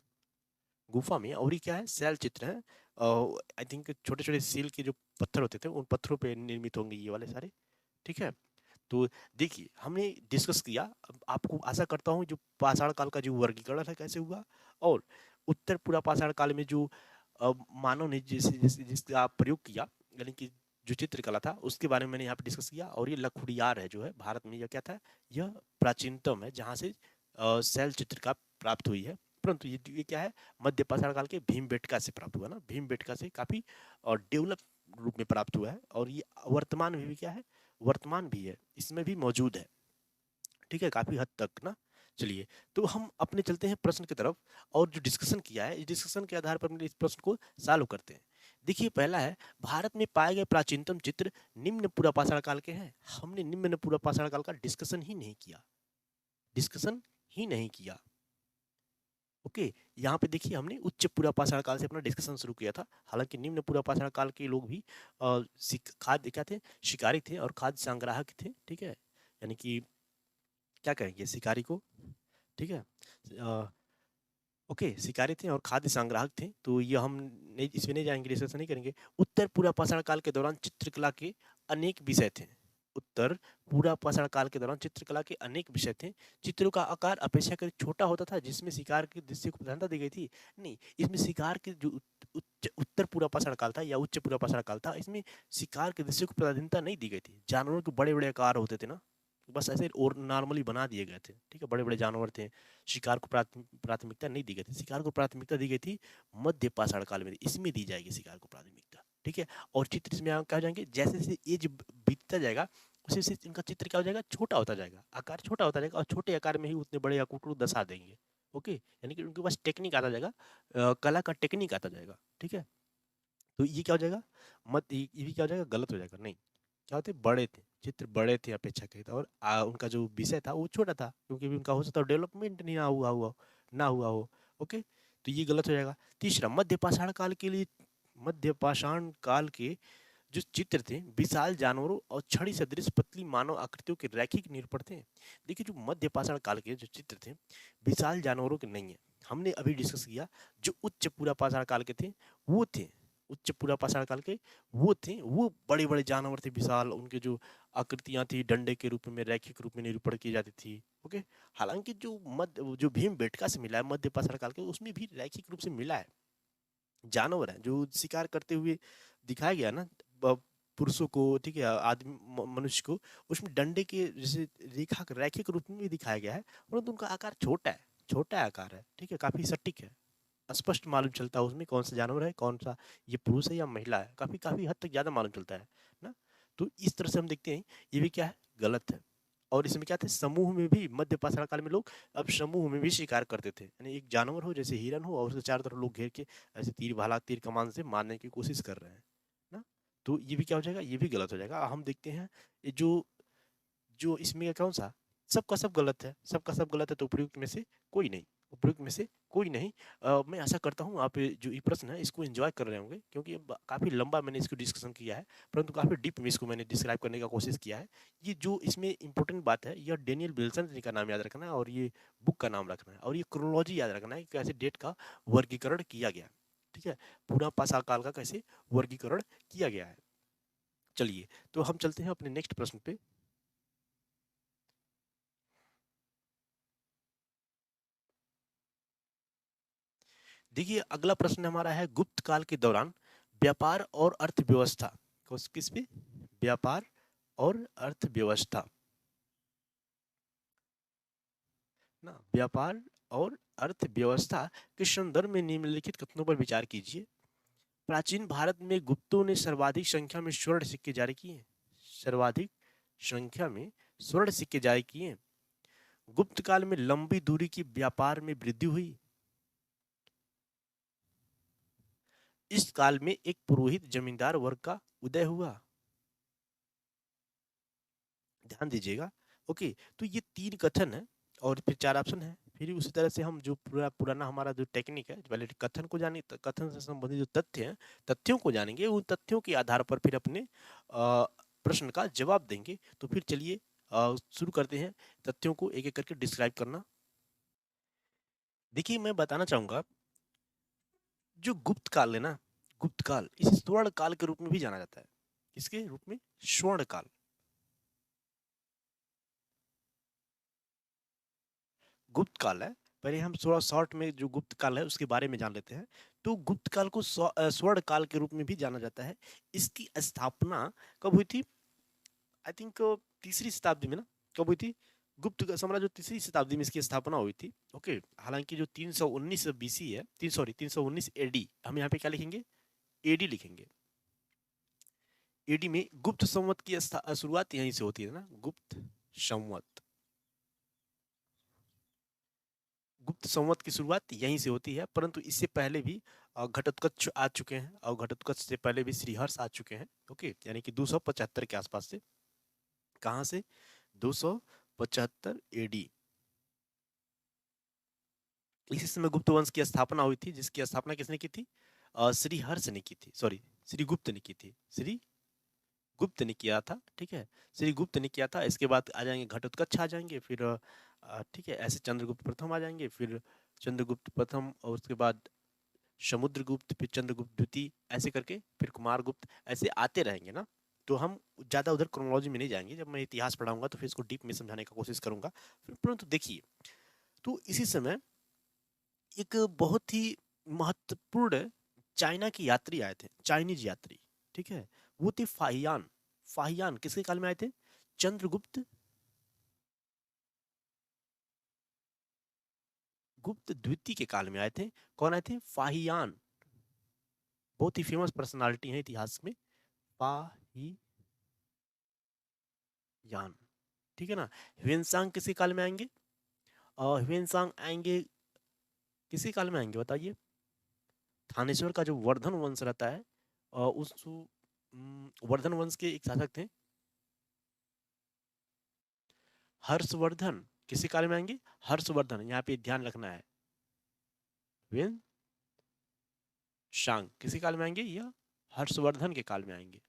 गुफा में। और ये क्या है, शैल चित्र है, आई थिंक छोटे छोटे सील के जो पत्थर होते थे उन पत्थरों पे निर्मित होंगे ये वाले सारे, ठीक है। तो देखिए हमने डिस्कस किया, अब आपको आशा करता हूँ जो पाषाण काल का जो वर्गीकरण है कैसे हुआ, और उत्तर पूरा पाषाण काल में जो मानव ने जिसका प्रयोग किया, यानी कि जो चित्रकला था उसके बारे में मैंने यहाँ पे डिस्कस किया। और ये लखुड़ियार है जो है भारत में, यह क्या था, यह प्राचीनतम है जहाँ से शैल चित्र का प्राप्त हुई है। परंतु ये क्या है, मध्य पाषाण काल के भीमबेटका से प्राप्त हुआ ना, भीमबेटका से काफी और डेवलप रूप में प्राप्त हुआ है। और ये वर्तमान में भी क्या है, वर्तमान भी है, इसमें भी मौजूद है, ठीक है, काफी हद तक ना। चलिए, तो हम अपने चलते हैं प्रश्न की तरफ, और जो डिस्कशन किया है इस डिस्कशन के आधार पर हम इस प्रश्न को सॉल्व करते हैं। देखिए पहला है, भारत में पाए गए प्राचीनतम चित्र निम्न पुरा पाषाण काल के हैं। हमने निम्न पुरा पाषाण काल का डिस्कशन ही नहीं किया, डिस्कशन ही नहीं किया। ओके, यहाँ पे देखिए हमने उच्च पुरा पाषाण काल से अपना डिस्कशन शुरू किया था। हालांकि निम्न पुरा पाषाण काल के लोग भी खाद्य क्या थे, शिकारी थे और खाद्य संग्राहक थे, ठीक है, यानी कि क्या कहेंगे शिकारी को, ठीक है, अ, ओके, शिकारी थे और खाद्य संग्राहक थे। तो ये हम नहीं, इसमें नहीं जाएंगे, डिस्कशन नहीं करेंगे। उत्तर पूरा पाषाण काल के दौरान चित्रकला के अनेक विषय थे। उत्तर पूरा पाषाण काल के दौरान चित्रकला के अनेक विषय थे। चित्रों का आकार अपेक्षाकृत छोटा होता था, जिसमें शिकार के दृश्य को प्रधानता दी गई थी। नहीं, इसमें शिकार के जो उत्तर पूरा पाषाण काल था या उच्च पूरा पाषाण काल था, इसमें शिकार के दृश्य को प्राधान्यता नहीं दी गई थी। जानवरों के बड़े बड़े आकार होते थे ना, बस ऐसे और नॉर्मली बना दिए गए थे, ठीक है, बड़े बड़े जानवर थे, शिकार को प्राथमिकता नहीं दी गई थी। शिकार को प्राथमिकता दी गई थी मध्य पाषाण काल में, इसमें दी जाएगी शिकार को प्राथमिकता, ठीक है। और चित्र इसमें क्या हो जाएंगे, जैसे जैसे एज बीतता जाएगा उसी से इनका चित्र क्या हो जाएगा, छोटा होता जाएगा, आकार छोटा होता जाएगा, और छोटे आकार में ही उतने बड़े आकार को दर्शा देंगे। ओके, यानी कि उनके पास टेक्निक आता जाएगा, कला का टेक्निक आता जाएगा, ठीक है। तो ये क्या हो जाएगा, मत ये भी क्या हो जाएगा, गलत हो जाएगा। नहीं, क्या होते, बड़े थे, चित्र बड़े थे अपेक्षाकृत, और उनका जो विषय था वो छोटा था, क्योंकि भी उनका हो सकता है डेवलपमेंट नहीं ना हुआ हो। ओके, तो ये गलत हो जाएगा। तीसरा, मध्य पाषाण काल के लिए, मध्य पाषाण काल के जो चित्र थे विशाल जानवरों और छड़ी सदृश पतली मानव आकृतियों के रैखिक निरूपण थे। देखिए जो मध्य पाषाण काल के जो चित्र थे विशाल जानवरों के नहीं है, हमने अभी डिस्कस किया जो उच्च पूरा पाषाण काल के थे वो थे, उच्च पूरा पाषाण काल के वो थे, वो बड़े बड़े जानवर थे विशाल, उनके जो आकृतियां थी डंडे के रूप में रैखिक रूप में निरूपण की जाती थी। ओके, हालांकि जो मध्य जो भीम बेटका से मिला है मध्य पाषाण काल के, उसमें भी रैखिक रूप से मिला है, जानवर है जो शिकार करते हुए दिखाया गया ना, पुरुषों को, ठीक है, आदमी मनुष्य को, उसमें डंडे के जैसे रेखा रैखिक रूप में भी दिखाया गया है, परंतु उनका आकार छोटा है, छोटा आकार है, ठीक है, काफी सटीक है, स्पष्ट मालूम चलता है उसमें कौन सा जानवर है, कौन सा ये पुरुष है या महिला है, काफी काफी हद तक ज्यादा मालूम चलता है ना। तो इस तरह से हम देखते हैं ये भी क्या है, गलत है। और इसमें क्या थे, समूह में भी मध्य पाषाण काल में लोग अब समूह में भी शिकार करते थे, यानी एक जानवर हो जैसे हिरन हो और उसके चारों तरफ लोग घेर के ऐसे तीर भाला तीर कमान से मारने की कोशिश कर रहे हैं ना। तो ये भी क्या हो जाएगा, ये भी गलत हो जाएगा। हम देखते हैं ये जो जो इसमें कौन सा, सबका सब गलत है, सबका सब गलत है, तो उपयुक्त में से कोई नहीं, उपयुक्त में से कोई नहीं। मैं आशा करता हूँ आप जो ये प्रश्न है इसको एंजॉय कर रहे होंगे, क्योंकि काफी लंबा मैंने इसको डिस्कशन किया है, परंतु काफी डीप में इसको मैंने डिस्क्राइब करने का कोशिश किया है। ये जो इसमें इंपॉर्टेंट बात है, यह डेनियल विल्सन का नाम याद रखना है, और ये बुक का नाम रखना है, और ये क्रोनोलॉजी याद रखना है कि कैसे डेट का वर्गीकरण किया गया, ठीक है, पूरा पाषाण काल का कैसे वर्गीकरण किया गया है। चलिए, तो हम चलते हैं अपने नेक्स्ट प्रश्न पे। देखिए अगला प्रश्न हमारा है, गुप्त काल के दौरान व्यापार और अर्थव्यवस्था, किस पे, व्यापार और अर्थव्यवस्था ना, व्यापार और अर्थव्यवस्था के संदर्भ में निम्नलिखित कथनों पर विचार कीजिए। प्राचीन भारत में गुप्तों ने सर्वाधिक संख्या में स्वर्ण सिक्के जारी किए, सर्वाधिक संख्या में स्वर्ण सिक्के जारी किए। गुप्त काल में लंबी दूरी की व्यापार में वृद्धि हुई। इस काल में एक पुरोहित जमींदार वर्ग का उदय हुआ, ध्यान दीजिएगा। ओके, तो ये तीन कथन है और फिर चार ऑप्शन है, फिर उसी तरह से हम जो पुराना हमारा जो टेक्निक है, पहले कथन को जाने, कथन से संबंधित जो तथ्य हैं, तथ्यों को जानेंगे, उन तथ्यों के आधार पर फिर अपने प्रश्न का जवाब देंगे। तो फिर चलिए शुरू करते हैं तथ्यों को एक एक करके डिस्क्राइब करना। देखिए, मैं बताना चाहूंगा, जो गुप्त काल है ना, गुप्त काल इसे स्वर्ण काल के रूप में भी जाना जाता है। किसके रूप में? स्वर्ण काल। गुप्त काल है, पहले हम थोड़ा शॉर्ट में जो गुप्त काल है उसके बारे में जान लेते हैं। तो गुप्त काल को स्वर्ण काल के रूप में भी जाना जाता है। इसकी स्थापना कब हुई थी? आई थिंक तीसरी शताब्दी में ना, कब हुई थी? गुप्त साम्राज्य तीसरी शताब्दी में इसकी स्थापना हुई थी। ओके, हालांकि जो 319 बीसी है, 319 एडी, हम यहाँ पे क्या लिखेंगे? एडी लिखेंगे। एडी में गुप्त संवत की शुरुआत यहीं से होती है ना, गुप्त संवत। गुप्त संवत की शुरुआत यहीं से होती है, परंतु इससे पहले भी घटोत्कच आ चुके हैं, और घटोत्कच से पहले भी श्रीहर्ष आ चुके हैं। ओके, यानी कि 275 के आसपास से। कहां से? 275 एडी। इसी समय गुप्त वंश की स्थापना हुई थी, जिसकी स्थापना किसने की थी? श्रीहर्ष ने की थी, सॉरी, श्रीगुप्त ने की थी। श्री गुप्त ने किया था, ठीक है, श्री गुप्त ने किया था। इसके बाद आ जाएंगे घटोत्कच आ जाएंगे, फिर ठीक है, ऐसे चंद्रगुप्त प्रथम आ जाएंगे, फिर चंद्रगुप्त प्रथम, और उसके बाद समुद्रगुप्त, फिर चंद्रगुप्त द्वितीय, ऐसे करके फिर कुमारगुप्त, ऐसे आते रहेंगे ना। तो हम ज्यादा उधर क्रोनोलॉजी में नहीं जाएंगे, जब मैं इतिहास पढ़ाऊंगा तो फिर इसको डीप में समझाने का कोशिश करूंगा। परंतु देखिए, तो इसी समय एक बहुत ही महत्वपूर्ण चाइना की यात्री आए थे, चाइनीज यात्री, ठीक है, वो थे फाहियान। फाहियान किसके काल में आए थे? चंद्रगुप्त गुप्त द्वितीय के काल में आए थे। कौन आए थे? फाहियान। बहुत ही फेमस पर्सनालिटी है इतिहास में, फाहियान, ठीक है ना। ह्वेनसांग किसी काल में आएंगे? और ह्वेनसांग आएंगे किसी काल में आएंगे बताइए? थानेश्वर का जो वर्धन वंश रहता है, उस वर्धन वंश के एक शासक थे, हर्षवर्धन। किसी काल में आएंगे? हर्षवर्धन, यहाँ पे ध्यान रखना है। ह्वेन शांग किसी काल में आएंगे? या हर्षवर्धन के काल में आएंगे?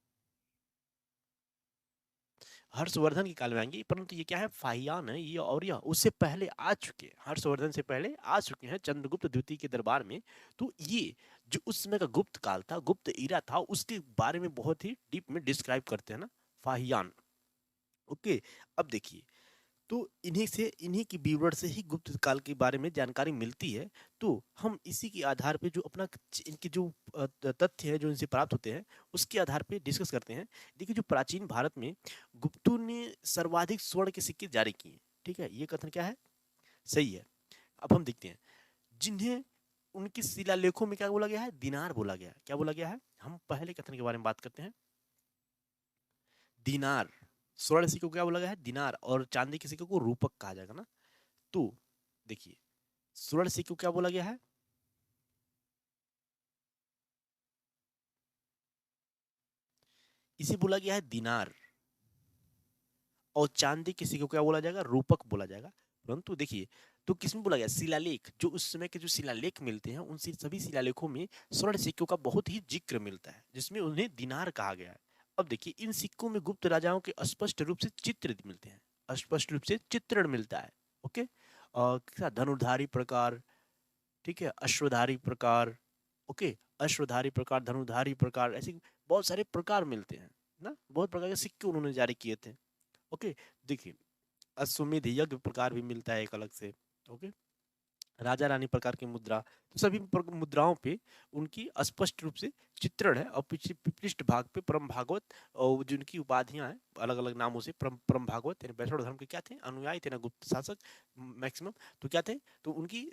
हर्षवर्धन के काल में आएंगे, परंतु ये क्या है? फाहियान है ये, और यह उससे पहले आ चुके हैं, हर्षवर्धन से पहले आ चुके हैं चंद्रगुप्त द्वितीय के दरबार में। तो ये जो उस समय का गुप्त काल था, गुप्त इरा था, उसके बारे में बहुत ही डीप में डिस्क्राइब करते हैं ना, फाहियान। ओके, अब देखिए, तो इन्हीं की विवरण से ही गुप्त काल के बारे में जानकारी मिलती है। तो हम इसी के आधार पे जो अपना इनके जो तथ्य है जो इनसे प्राप्त होते हैं, उसके आधार पे डिस्कस करते हैं। देखिए, जो प्राचीन भारत में गुप्तों ने सर्वाधिक स्वर्ण के सिक्के जारी किए, ठीक है, ये कथन क्या है? सही है। अब हम देखते हैं, जिन्हें उनके शिलालेखों में क्या बोला गया है? दिनार बोला गया है। क्या बोला गया है? हम पहले कथन के बारे में बात करते हैं। दिनार, स्वर्ण सिक्कों को क्या बोला गया है? दिनार, और चांदी के सिक्कों को रूपक कहा जाएगा ना। तो देखिए, स्वर्ण सिक्कों को क्या बोला गया है? इसे बोला गया है दिनार, और चांदी के सिक्कों को क्या बोला जाएगा? रूपक बोला जाएगा। परंतु देखिए, तो किसमें बोला गया? शिलालेख, जो उस समय के जो शिलालेख मिलते हैं, उन सभी शिलालेखों में स्वर्ण सिक्कों का बहुत ही जिक्र मिलता है, जिसमें उन्हें दिनार कहा गया है। अब देखिए, इन सिक्कों में गुप्त राजाओं के स्पष्ट रूप से चित्र मिलते हैं, स्पष्ट रूप से चित्रण मिलता है। ओके, धनुर्धारी प्रकार, ठीक है, अश्वधारी प्रकार, ओके, अश्वधारी प्रकार, धनुधारी प्रकार, ऐसे बहुत सारे प्रकार मिलते हैं ना, बहुत प्रकार के सिक्के उन्होंने जारी किए थे। ओके, देखिए, अश्वमेध यज्ञ प्रकार भी मिलता है एक अलग से। ओके, राजा रानी प्रकार की मुद्रा, तो सभी मुद्राओं पे उनकी स्पष्ट रूप से चित्रण है, और पृष्ठ भाग पे परम भागवत, और जिनकी उपाधियां हैं अलग अलग नामों से, परम परम भागवत यानी वैष्णव धर्म के क्या थे? अनुयायी थे ना, गुप्त शासक मैक्सिमम। तो क्या थे? तो उनकी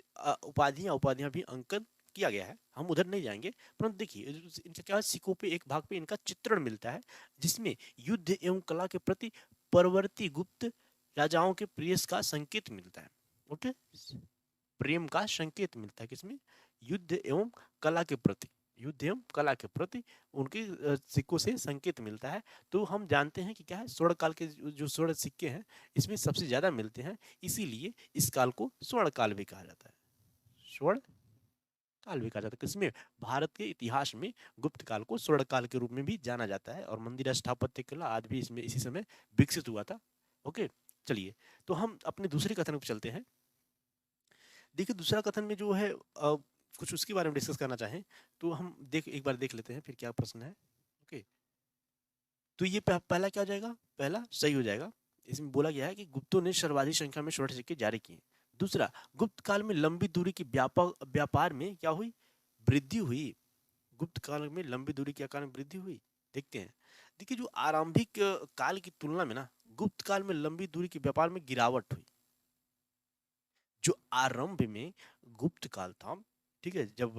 उपाधियां उपाधियां भी अंकन किया गया है, हम उधर नहीं जाएंगे। परंतु देखिए, इनका क्या है? सिक्कों पे एक भाग पे इनका चित्रण मिलता है, जिसमें युद्ध एवं कला के प्रति परवर्ती गुप्त राजाओं के प्रेस का संकेत मिलता है। ओके, प्रेम का संकेत मिलता है किसमें? युद्ध एवं कला के प्रति, युद्ध एवं कला के प्रति उनके सिक्कों से संकेत मिलता है। तो हम जानते हैं कि क्या है, स्वर्ण काल के जो स्वर्ण सिक्के हैं इसमें सबसे ज्यादा मिलते हैं, इसीलिए इस काल को स्वर्ण काल भी कहा जाता है। स्वर्ण काल भी कहा जाता है किसमें, भारत के इतिहास में गुप्त काल को स्वर्ण काल के रूप में भी जाना जाता है, और मंदिर स्थापत्य कला आज भी इसमें इसी समय विकसित हुआ था। ओके, चलिए तो हम अपने दूसरे कथन पर चलते हैं। देखिए दूसरा कथन में जो है कुछ उसके बारे में डिस्कस करना चाहें तो हम एक बार देख लेते हैं फिर क्या प्रश्न है। ओके, तो ये पहला क्या हो जाएगा, पहला सही हो जाएगा। इसमें बोला गया है कि गुप्तों ने सर्वाधिक संख्या में स्वर्ण सिक्के जारी किए। दूसरा, गुप्त काल में लंबी दूरी की व्यापक व्यापार में क्या हुई, वृद्धि हुई। गुप्त काल में लंबी दूरी के कारण वृद्धि हुई, देखते हैं। देखिए जो आरंभिक काल की तुलना में ना गुप्त काल में लंबी दूरी के व्यापार में गिरावट हुई। जो आरंभ में गुप्त काल था, ठीक है, जब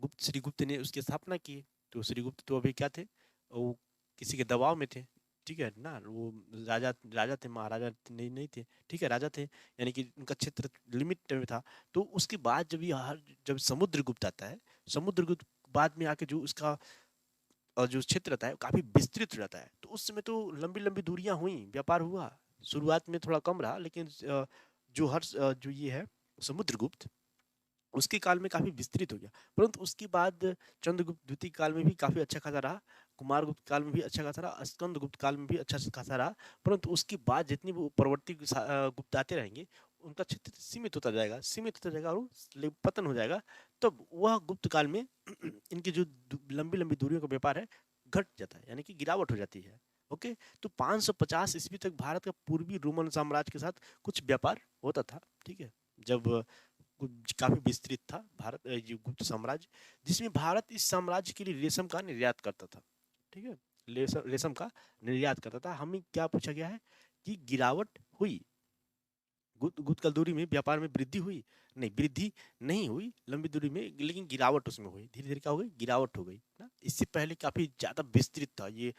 गुप्त श्रीगुप्त ने उसकी स्थापना की, तो श्रीगुप्त तो अभी क्या थे, वो किसी के दबाव में थे, ठीक है ना, वो राजा राजा थे, महाराजा नहीं थे, ठीक है, राजा थे, यानी कि उनका क्षेत्र लिमिट में था। तो उसके बाद जब समुद्रगुप्त आता है, समुद्रगुप्त बाद में आके जो उसका जो क्षेत्र रहता है काफी विस्तृत रहता है, तो उस समय तो लंबी लंबी दूरियां हुई, व्यापार हुआ। शुरुआत में थोड़ा कम रहा, लेकिन जो ये है समुद्रगुप्त, उसके काल में काफी विस्तृत हो गया। परंतु उसके बाद चंद्रगुप्त द्वितीय काल में भी काफी अच्छा खासा रहा, कुमारगुप्त काल में भी अच्छा खासा रहा, स्कंदगुप्त काल में भी अच्छा खासा रहा। परंतु उसके बाद जितनी भी परवर्ती गुप्त आते रहेंगे उनका क्षेत्र सीमित होता जाएगा, सीमित होता जाएगा, और पतन हो जाएगा। तब वह गुप्त काल में इनकी जो लंबी लंबी दूरियों का व्यापार है घट जाता है, यानी कि गिरावट हो जाती है। ओके, तो 550 ईस्वी तक भारत का पूर्वी रोमन साम्राज्य के साथ कुछ व्यापार होता था, ठीक है, जब काफी विस्तृत था भारत ये गुप्त साम्राज्य, जिसमें भारत इस साम्राज्य के लिए रेशम का निर्यात करता था, ठीक है, रेशम का निर्यात करता था। हमें क्या पूछा गया है कि गिरावट हुई, गुप्त काल दूरी में व्यापार में वृद्धि हुई, नहीं वृद्धि नहीं हुई लंबी दूरी में, लेकिन गिरावट उसमें हुई, धीरे धीरे क्या हो गई, गिरावट हो गई ना। इससे पहले काफी ज्यादा विस्तृत था ये,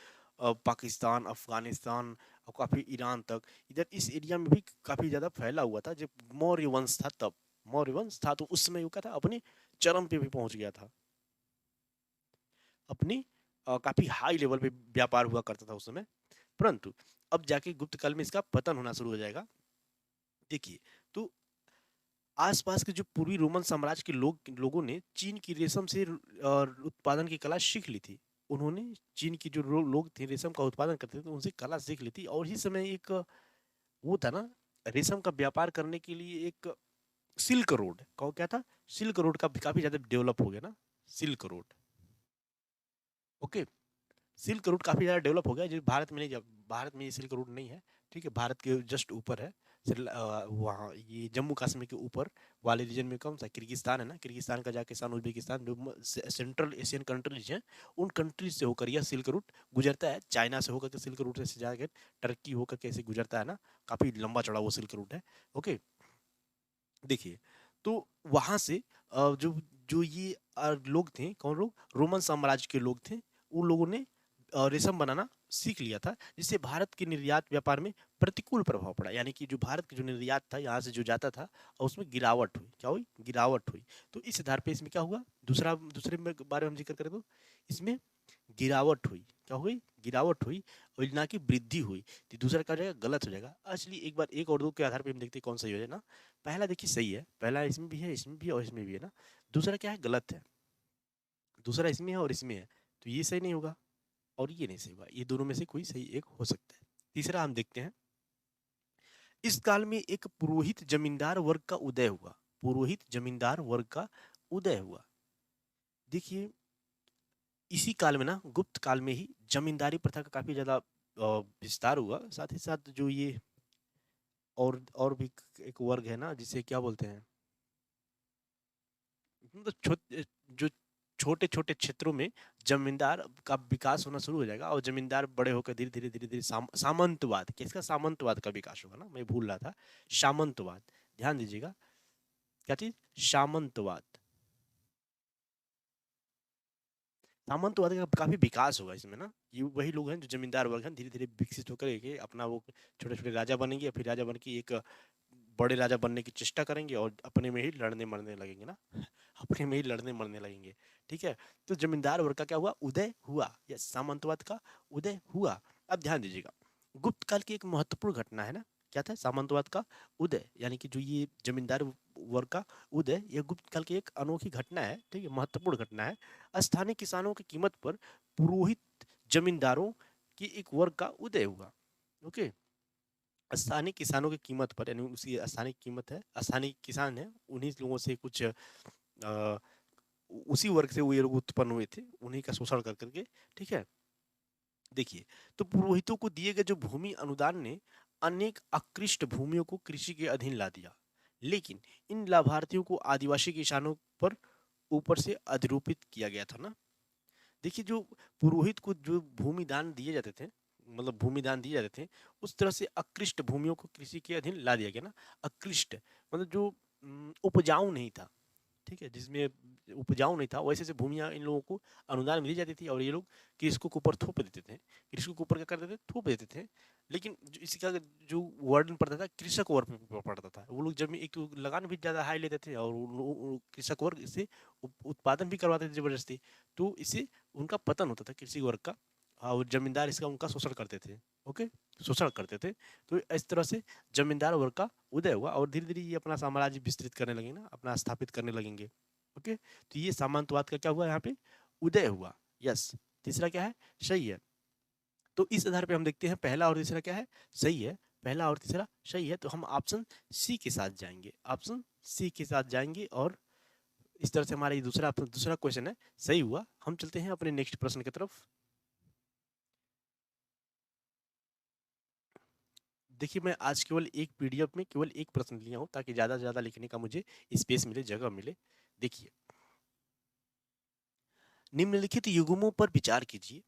पाकिस्तान, अफगानिस्तान और काफी ईरान तक, इधर इस एरिया में भी काफी ज्यादा फैला हुआ था। जब मौर्य वंश था, तब मौर्य वंश था तो उस समय वो क्या था, अपने चरम पे भी पहुंच गया था, अपनी काफी हाई लेवल पे व्यापार हुआ करता था उस समय। परंतु अब जाके गुप्त काल में इसका पतन होना शुरू हो जाएगा। देखिए, तो आसपास के जो पूर्वी रोमन साम्राज्य के लोगों ने चीन की रेशम से उत्पादन की कला सीख ली थी। उन्होंने चीन की जो लोग थे रेशम का उत्पादन करते थे, उनसे कला सीख ली थी, और इसी समय एक वो था ना, रेशम का व्यापार करने के लिए एक सिल्क रोड, कहो क्या था, सिल्क रोड का काफी ज्यादा डेवलप हो गया ना, silk road. Okay, silk route काफी ज्यादा डेवलप हो गया, जो भारत में नहीं, जब भारत में ये सिल्क रूट नहीं है, ठीक है, भारत के जस्ट ऊपर है। वहाँ ये जम्मू कश्मीर के ऊपर वाले रीजन में कौन सा, किर्गिस्तान है ना, किर्गिस्तान का जाकिस्तान, उज्बेकिस्तान, जो सेंट्रल एशियन कंट्रीज हैं, उन कंट्रीज से होकर यह सिल्क रूट गुजरता है। चाइना से होकर के सिल्क रूट से जाकर टर्की होकर के ऐसे गुजरता है ना, काफी लंबा चौड़ा वो सिल्क रूट है। ओके, देखिए, तो वहां से जो जो ये लोग थे, कौन लोग, रोमन साम्राज्य के लोग थे, उन लोगों ने रेशम बनाना सीख लिया था, जिससे भारत के निर्यात व्यापार में प्रतिकूल प्रभाव पड़ा, यानी कि जो भारत का जो निर्यात था यहाँ से जो जाता था, और उसमें गिरावट हुई, क्या हुई, गिरावट हुई। तो इस आधार पे इसमें क्या हुआ, दूसरे में बारे में हम जिक्र करें तो इसमें गिरावट हुई, क्या हुई, गिरावट हुई, और ना कि वृद्धि हुई। तो दूसरा क्या हो जाएगा, गलत हो जाएगा। असली एक बार एक और दो के आधार पे हम देखते हैं कौन सही हो जाए ना। पहला देखिए सही है, पहला इसमें भी है, इसमें भी है, और इसमें भी है ना। दूसरा क्या है, गलत है, दूसरा इसमें है और इसमें है, तो ये सही नहीं होगा और ये नहीं सही होगा, ये दोनों में से कोई सही एक हो सकता है। तीसरा हम देखते हैं, इस काल में एक पुरोहित जमींदार वर्ग का उदय हुआ, पुरोहित जमींदार वर्ग का उदय हुआ। देखिए इसी काल में ना, गुप्त काल में ही जमींदारी प्रथा का काफी ज्यादा विस्तार हुआ, साथ ही साथ जो ये और भी एक वर्ग है ना, जिसे क्या बोलते हैं, मतलब जो छोटे छोटे क्षेत्रों में जमींदार का विकास होना शुरू हो जाएगा, और जमींदार बड़े होकर धीरे धीरे धीरे धीरे सामंतवाद, किसका, सामंतवाद का विकास होगा ना, मैं भूल रहा था, सामंतवाद, ध्यान दीजिएगा, क्या चीज, सामंतवाद, सामंतवाद का काफी विकास होगा इसमें ना। ये वही लोग हैं जो जमींदार वर्ग हैं, धीरे धीरे विकसित होकर एक अपना वो छोटे छोटे राजा बनेंगे, फिर राजा बन के एक बड़े राजा बनने की चेष्टा करेंगे, और अपने में ही लड़ने मरने लगेंगे ना। अपने में ही लड़ने मरने लगेंगे। ठीक है, तो जमींदार वर्ग का क्या हुआ, उदय हुआ, या सामंतवाद का उदय हुआ। अब ध्यान दीजिएगा, गुप्त काल की एक महत्वपूर्ण घटना है ना, क्या था, सामंतवाद का उदय, यानी कि जो ये जमींदार वर्ग का उदय, ये गुप्त काल की एक अनोखी घटना है, ठीक है, महत्वपूर्ण घटना है। स्थानीय किसानों की कीमत पर पुरोहित जमींदारों की एक वर्ग का उदय हुआ। ओके, स्थानीय किसानों की कीमत पर, यानी उसकी स्थानीय कीमत है, स्थानीय किसान है, उन्हीं लोगों से कुछ उसी वर्ग से वो ये लोग उत्पन्न हुए थे, उन्हीं का शोषण कर करके। ठीक है, देखिए, तो पुरोहितों को दिए गए जो भूमि अनुदान ने अनेक अकृष्ट भूमियों को कृषि के अधीन ला दिया, लेकिन इन लाभार्थियों को आदिवासी किसानों पर ऊपर से अधिरूपित किया गया था ना। देखिए, जो पुरोहित को जो भूमि दान दिए जाते थे, मतलब भूमि दान दिए जाते थे, उस तरह से अकृष्ट भूमियों को कृषि के अधीन ला दिया गया ना। अकृष्ट मतलब जो उपजाऊ नहीं था, ठीक है, जिसमें उपजाऊ नहीं था, वैसे से भूमियां इन लोगों को अनुदान मिली जाती थी, और ये लोग कृषकों के ऊपर थोप देते थे। कृषकों के ऊपर क्या करते थे, थोप देते थे। लेकिन इसका जो वर्डन पड़ता था, कृषक वर्ग पे पड़ता था। वो लोग जब एक तो लगान भी ज्यादा हाई लेते थे, और कृषक वर्ग इससे उत्पादन भी करवाते थे जबरदस्ती, तो इससे उनका पतन होता था कृषि वर्ग का, और जमींदार इसका उनका शोषण करते थे। ओके, शोषण करते थे। तो इस तरह से जमींदार वर्ग का उदय हुआ, और धीरे धीरे ये अपना साम्राज्य विस्तृत करने लगे ना, अपना स्थापित करने लगेंगे। ओके, तो ये सामंतवाद का क्या हुआ यहाँ पे, उदय हुआ। यस, तीसरा क्या है, सही है। तो इस आधार पे हम देखते हैं पहला और तीसरा क्या है, सही है। पहला और तीसरा सही है, तो हम ऑप्शन सी के साथ जाएंगे, ऑप्शन सी के साथ जाएंगे। और इस तरह से हमारा ये दूसरा क्वेश्चन है सही हुआ। हम चलते हैं अपने नेक्स्ट प्रश्न की तरफ। देखिए, मैं आज केवल एक पीडीएफ में केवल एक प्रश्न लिया हूं, ताकि ज्यादा से ज्यादा लिखने का मुझे स्पेस मिले, जगह मिले। देखिए, निम्नलिखित युग्मों पर विचार कीजिए।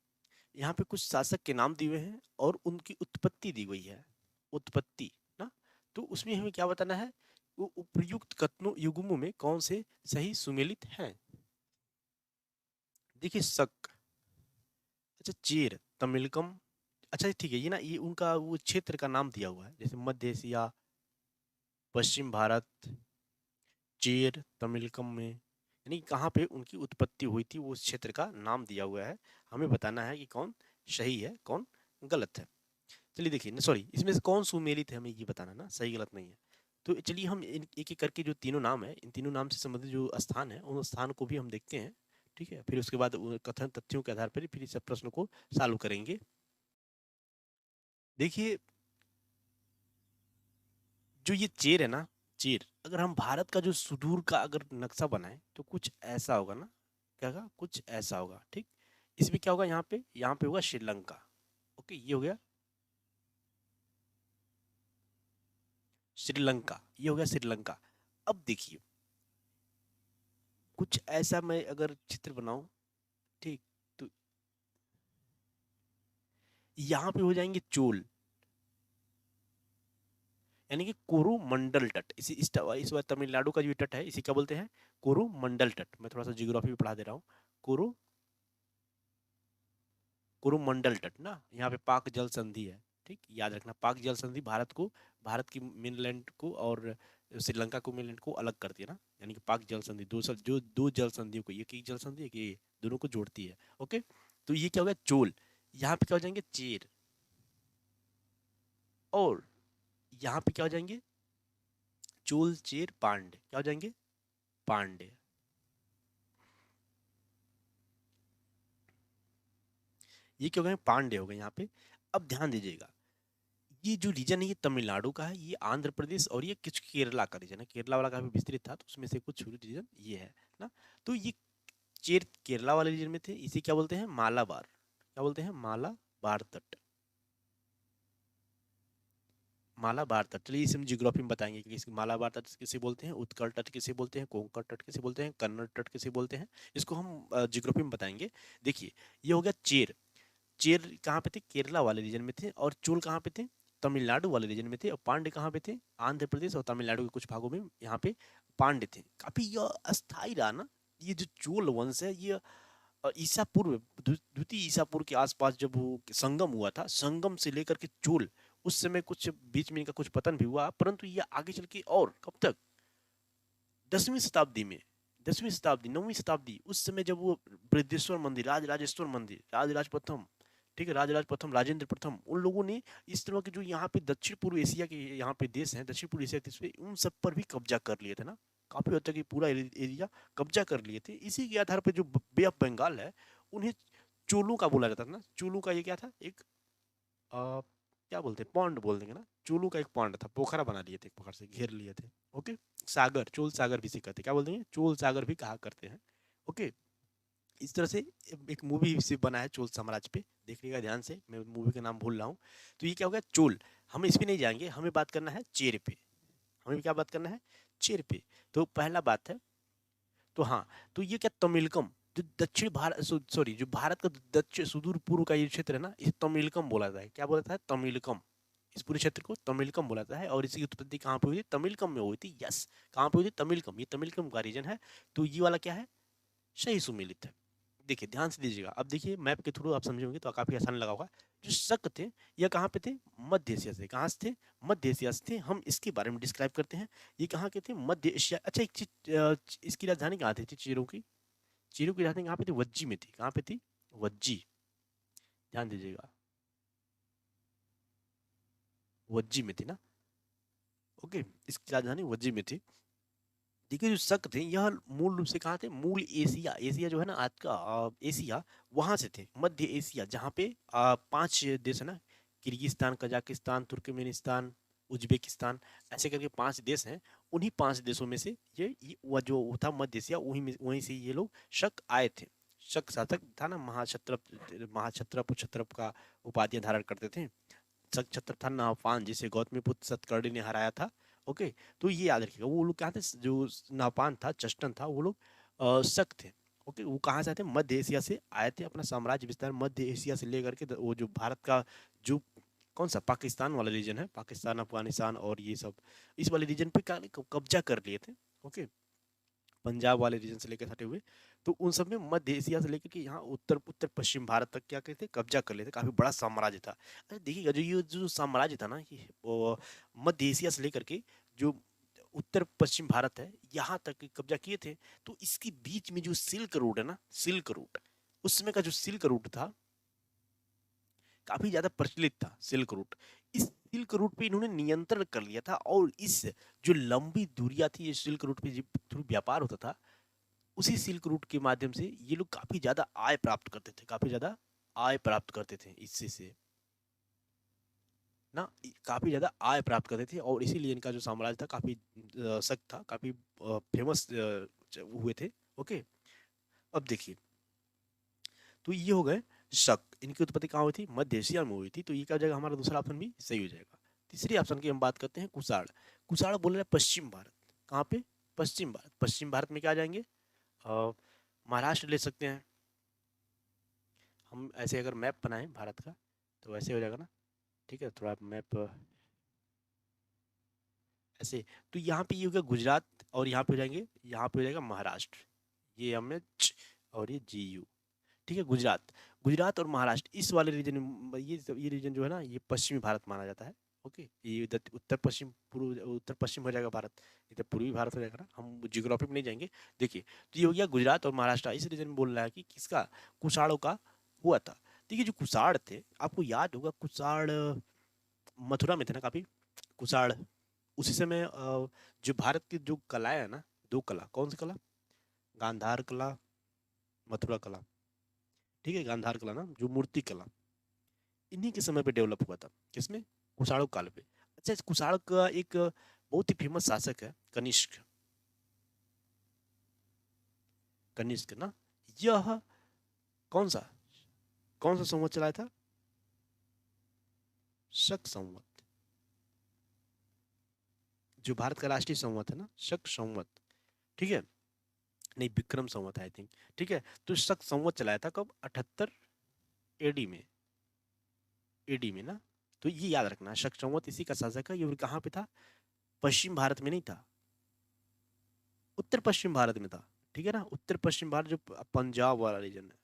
यहाँ पे कुछ शासक के नाम दिए हुए हैं और उनकी उत्पत्ति दी गई है, उत्पत्ति ना। तो उसमें हमें क्या बताना है, वो उपर्युक्त कथनों युग्मों में कौन से सही सुमेलित हैं। देखिए, शक, अच्छा, चेर, तमिलकम। अच्छा ठीक है, ये ना, ये उनका वो क्षेत्र का नाम दिया हुआ है, जैसे मध्य एशिया, पश्चिम भारत, चेर, तमिलकम में, यानी कहाँ पे उनकी उत्पत्ति हुई थी, वो उस क्षेत्र का नाम दिया हुआ है। हमें बताना है कि कौन सही है, कौन गलत है। चलिए देखिए, सॉरी, इसमें से कौन सुमेलित है, हमें ये बताना ना, सही गलत नहीं है। तो चलिए हम एक एक करके जो तीनों नाम है, इन तीनों नाम से संबंधित जो स्थान है, उन स्थान को भी हम देखते हैं। ठीक है, फिर उसके बाद कथन तथ्यों के आधार पर फिर इस प्रश्न को सॉल्व करेंगे। देखिए, जो ये चेर है ना, चेर, अगर हम भारत का जो सुदूर का अगर नक्शा बनाए, तो कुछ ऐसा होगा ना, क्या होगा, कुछ ऐसा होगा। ठीक, इसमें क्या होगा, यहाँ पे होगा श्रीलंका। ओके, ये हो गया श्रीलंका, ये हो गया श्रीलंका। अब देखिए, कुछ ऐसा मैं अगर चित्र बनाऊं, ठीक, तो यहाँ पे हो जाएंगे चोल, यानी कि कोरोमंडल तट। इस बार तमिलनाडु का जो तट है, इसी क्या बोलते हैं, कोरोमंडल तट। मैं थोड़ा सा जियोग्राफी भी पढ़ा दे रहा हूँ। कोरो कोरोमंडल तट ना, यहाँ पे पाक जल संधि है। ठीक, याद रखना, पाक जल संधि भारत की मेनलैंड को और श्रीलंका को मेनलैंड को अलग करती है ना, यानी कि पाक जल संधि जो दो जल संधियों को, एक एक जल संधि, एक ये दोनों को जोड़ती है। ओके, तो ये क्या हो गया, चोल। यहाँ पे क्या हो जाएंगे, चेर। और यहाँ पे क्या हो जाएंगे, चोल, चेर, पांड्य, क्या हो जाएंगे, पांड्य। ये क्या हो गए, पांड्य हो गए यहाँ पे। अब ध्यान दीजिएगा, ये जो रीजन है, ये तमिलनाडु का है, ये आंध्र प्रदेश, और ये कुछ केरला का रीजन है। केरला वाला काफी विस्तृत था, तो उसमें से कुछ रीजन ये है ना। तो ये चेर केरला वाले रीजन में थे, इसे क्या बोलते हैं, मालाबार। क्या बोलते हैं, मालाबार तट, मालाबार तट। चलिए इसे हम जियोग्राफी में बताएंगे कि इसकी मालाबार तट किसे बोलते हैं, उत्कल तट किसे बोलते हैं, कोंकण तट किसे बोलते हैं, कन्नड़ तट किसे बोलते हैं, इसको हम जियोग्राफी में बताएंगे। देखिए, ये हो गया चेर। चेर कहाँ पे थे, केरला वाले रीजन में थे। और चोल कहाँ पे थे, तमिलनाडु वाले रीजन में थे। और पांड्य कहाँ पे थे, आंध्र प्रदेश और तमिलनाडु के कुछ भागों में यहाँ पे पांड्य थे। काफी यह अस्थायी रहा ना, ये जो चोल वंश है, ये ईसा पूर्व, द्वितीय ईसा पूर्व के आसपास जब वो संगम हुआ था, संगम से लेकर के चोल, उस समय कुछ बीच में इनका कुछ पतन भी हुआ, परंतु ये आगे चल के, और कब तक, 10वीं शताब्दी में, 10वीं शताब्दी 9वीं शताब्दी, उस समय जब वो बृहदेश्वर मंदिर, राजराजेश्वर मंदिर, राजराज प्रथम, ठीक है, राजराज प्रथम, राजेंद्र प्रथम, उन लोगों ने इस तरह के जो यहाँ पे दक्षिण पूर्व एशिया के यहाँ पे देश हैं, दक्षिण पूर्व एशिया के देश पे, उन सब पर भी कब्जा कर लिए थे ना, काफी हद तक ये पूरा एरिया कब्जा कर लिए थे। इसी के आधार पर जो बे ऑफ बंगाल है, उन्हें चोलों का बोला जाता था ना। चोलों का ये क्या था, एक क्या बोलते हैं, पॉन्ड बोल देंगे ना, चोलों का एक पॉन्ड था, पोखरा बना लिए थे, एक प्रकार से घेर लिए थे। ओके, सागर, चोल सागर भी से कहते हैं, क्या बोलते हैं, चोल सागर भी कहा करते हैं। ओके, इस तरह से एक मूवी से बना है चोल साम्राज्य पे, देखिएगा ध्यान से, मैं मूवी का नाम भूल रहा हूँ। तो ये क्या हो गया, चोल। हम इस पे नहीं जाएंगे, हमें बात करना है चेर पे, हमें क्या बात करना है, चेर पे। तो पहला बात है, तो हाँ, तो ये क्या, तमिलकम, जो दक्षिण भारत, सॉरी, जो भारत का दक्षिण सुदूर पूर्व का ये क्षेत्र है ना, इसे तमिलकम बोला जाता है। क्या बोला जाता है, तमिलकम। इस पूरे क्षेत्र को तमिलकम बोला जाता है। और इसकी उत्पत्ति कहाँ पे हुई थी, तमिलकम में हुई थी। यस, कहाँ पे हुई थी, तमिलकम, ये तमिलकम का रीजन है। तो ये वाला क्या है, सही सुमेलित है। देखिए ध्यान से दीजिएगा, अब देखिए मैप के थ्रू आप समझेंगे तो काफी आसान लगा होगा। जो शक थे, यह कहाँ पे थे, मध्य एशिया से। कहाँ से थे, मध्य एशिया से थे। हम इसके बारे में डिस्क्राइब करते हैं, ये कहाँ के थे, मध्य एशिया। अच्छा, एक चीज, इसकी राजधानी कहाँ थी चीरों की, चीरों की राजधानी कहाँ पे थी, वज्जी में थी। कहाँ पे थी, वज्जी, ध्यान दीजिएगा, वज्जी में थी ना। ओके, इसकी राजधानी वज्जी में थी। देखिए जो शक थे, यह मूल रूप से कहाँ थे, मूल एशिया, एशिया जो है ना आज का एशिया, वहां से थे। मध्य एशिया, जहाँ पे 5 देश है ना, किर्गिस्तान, कजाकिस्तान, तुर्कमेनिस्तान, उज्बेकिस्तान, ऐसे करके 5 देश हैं। उन्हीं 5 देशों में से ये वह जो था मध्य एशिया, वहीं से ये लोग शक आए थे। शक शासक था ना, महाक्षत्रप क्षत्रप का उपाधि धारण करते थे। शक छत्र था नाहपान, जिसे गौतमीपुत्र सतकर्णी ने हराया था। ओके, तो ये याद रखिएगा, वो लोग क्या थे, जो नाहपान था, चष्टन था, वो लोग शक थे। ओके, वो कहाँ से आते, मध्य एशिया से आए थे। अपना साम्राज्य विस्तार मध्य एशिया से लेकर के वो जो भारत का जो कौन सा पाकिस्तान वाला रीजन है, पाकिस्तान, अफगानिस्तान और ये सब, इस वाले रीजन पे कब्जा कर लिए थे। ओके, पंजाब वाले रीजन से लेकर सटे हुए, तो उन सब में मध्य एशिया से लेकर के यहाँ उत्तर उत्तर पश्चिम भारत तक क्या कहते, कब्जा कर लेते। काफी बड़ा साम्राज्य था। अच्छा देखिएगा, जो ये जो साम्राज्य था ना, ये मध्य एशिया से लेकर के जो उत्तर पश्चिम भारत है, यहाँ तक कब्जा किए थे। तो इसके बीच में जो सिल्क रूट है ना, सिल्क रूट, उस समय का जो सिल्क रूट था, काफी ज्यादा प्रचलित था सिल्क रूट। इस सिल्क रूट पे इन्होंने नियंत्रण कर लिया था। और इस जो लंबी दूरियां थी, इस सिल्क रूट पे थ्रू व्यापार होता था, उसी सिल्क रूट के माध्यम से ये लोग काफी ज्यादा आय प्राप्त करते थे, काफी ज्यादा आय प्राप्त करते थे इससे से ना, काफी ज्यादा आय प्राप्त करते थे। और इसीलिए इनका जो साम्राज्य था काफी सख्त था, काफी फेमस हुए थे। ओके, अब देखिए, तो ये हो गए शक, इनकी उत्पत्ति कहाँ हुई थी, मध्य एशिया में हुई थी। तो ये क्या हो जाएगा, हमारा दूसरा ऑप्शन भी सही हो जाएगा। तीसरी ऑप्शन की हम बात करते हैं, कुषाण। कुषाण बोल रहे हैं पश्चिम भारत। कहाँ पे, पश्चिम भारत। पश्चिम भारत में क्या आ जाएंगे, महाराष्ट्र ले सकते हैं हम। ऐसे अगर मैप बनाएं भारत का, तो ऐसे हो जाएगा ना, ठीक है, थोड़ा मैप ऐसे। तो यहाँ पे ये हो गया गुजरात, और यहाँ पे हो जाएंगे, यहाँ पे हो जाएगा महाराष्ट्र। ये हमें और ये GU, ठीक है, गुजरात। गुजरात और महाराष्ट्र, इस वाले रीजन में, ये रीजन जो है ना, ये पश्चिमी भारत माना जाता है। ओके, ये उत्तर पश्चिम, पूर्व उत्तर पश्चिम हो जाएगा भारत, इधर पूर्वी भारत हो जाएगा ना, हम जियोग्राफी में नहीं जाएंगे। देखिए, तो ये हो गया गुजरात और महाराष्ट्र। इस रीजन में बोल रहा है कि किसका, कुषाणों का हुआ था। देखिए जो कुषाण थे, आपको याद होगा, कुषाण मथुरा में थे ना काफी, कुषाण। उसी समय जो भारत की जो कलाएं है ना, 2 कला, कौन सी कला, गांधार कला, मथुरा कला, ठीक है, गांधार कला ना, जो मूर्ति कला, इन्हीं के समय पे डेवलप हुआ था। किसमें, कुषाणों काल पे। अच्छा, इस कुषाण का एक बहुत ही फेमस शासक है, कनिष्क। कनिष्क ना, यह कौन सा, कौन सा संवत चलाया था, शक संवत। जो भारत का राष्ट्रीय संवत है ना, शक संवत, ठीक है, नहीं विक्रम संवत आई थिंक, ठीक है। तो शक संवत चलाया था कब, 78 AD में, AD में ना। तो ये याद रखना, शक संवत इसी का शासक है। ये कहाँ पे था, पश्चिम भारत में नहीं था, उत्तर पश्चिम भारत में था, ठीक है ना। उत्तर पश्चिम भारत, जो पंजाब वाला रीजन है,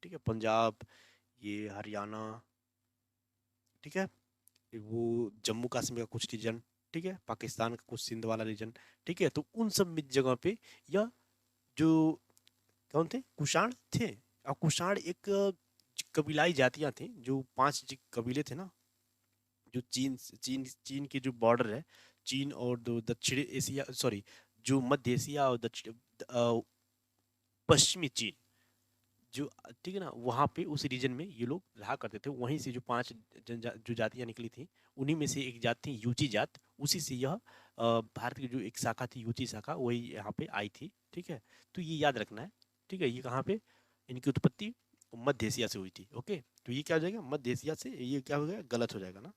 ठीक है, पंजाब, ये हरियाणा, ठीक है, वो जम्मू कश्मीर का कुछ रीजन, ठीक है, पाकिस्तान का कुछ सिंध वाला रीजन, ठीक है। तो उन सब जगह पे यह जो कौन थे, कुषाण थे। और कुषाण एक कबीलाई जातियां थी, जो 5 कबीले थे ना, जो चीन के जो बॉर्डर है, चीन और दो दक्षिण एशिया, सॉरी, जो मध्य एशिया और दक्षिण पश्चिमी चीन, जो ठीक है ना, वहाँ पे उस रीजन में ये लोग रहा करते थे। वहीं से जो 5 जो जातियां निकली थी, उन्हीं में से एक जात थी यूची जात। उसी से यह भारत की जो एक शाखा थी यूची शाखा, वही यहाँ पे आई थी। ठीक है, तो ये याद रखना है। ठीक है, ये कहाँ पे इनकी उत्पत्ति मध्य एशिया से हुई थी। ओके, तो ये क्या हो जाएगा, मध्य एशिया से, ये क्या हो गया, गलत हो जाएगा ना,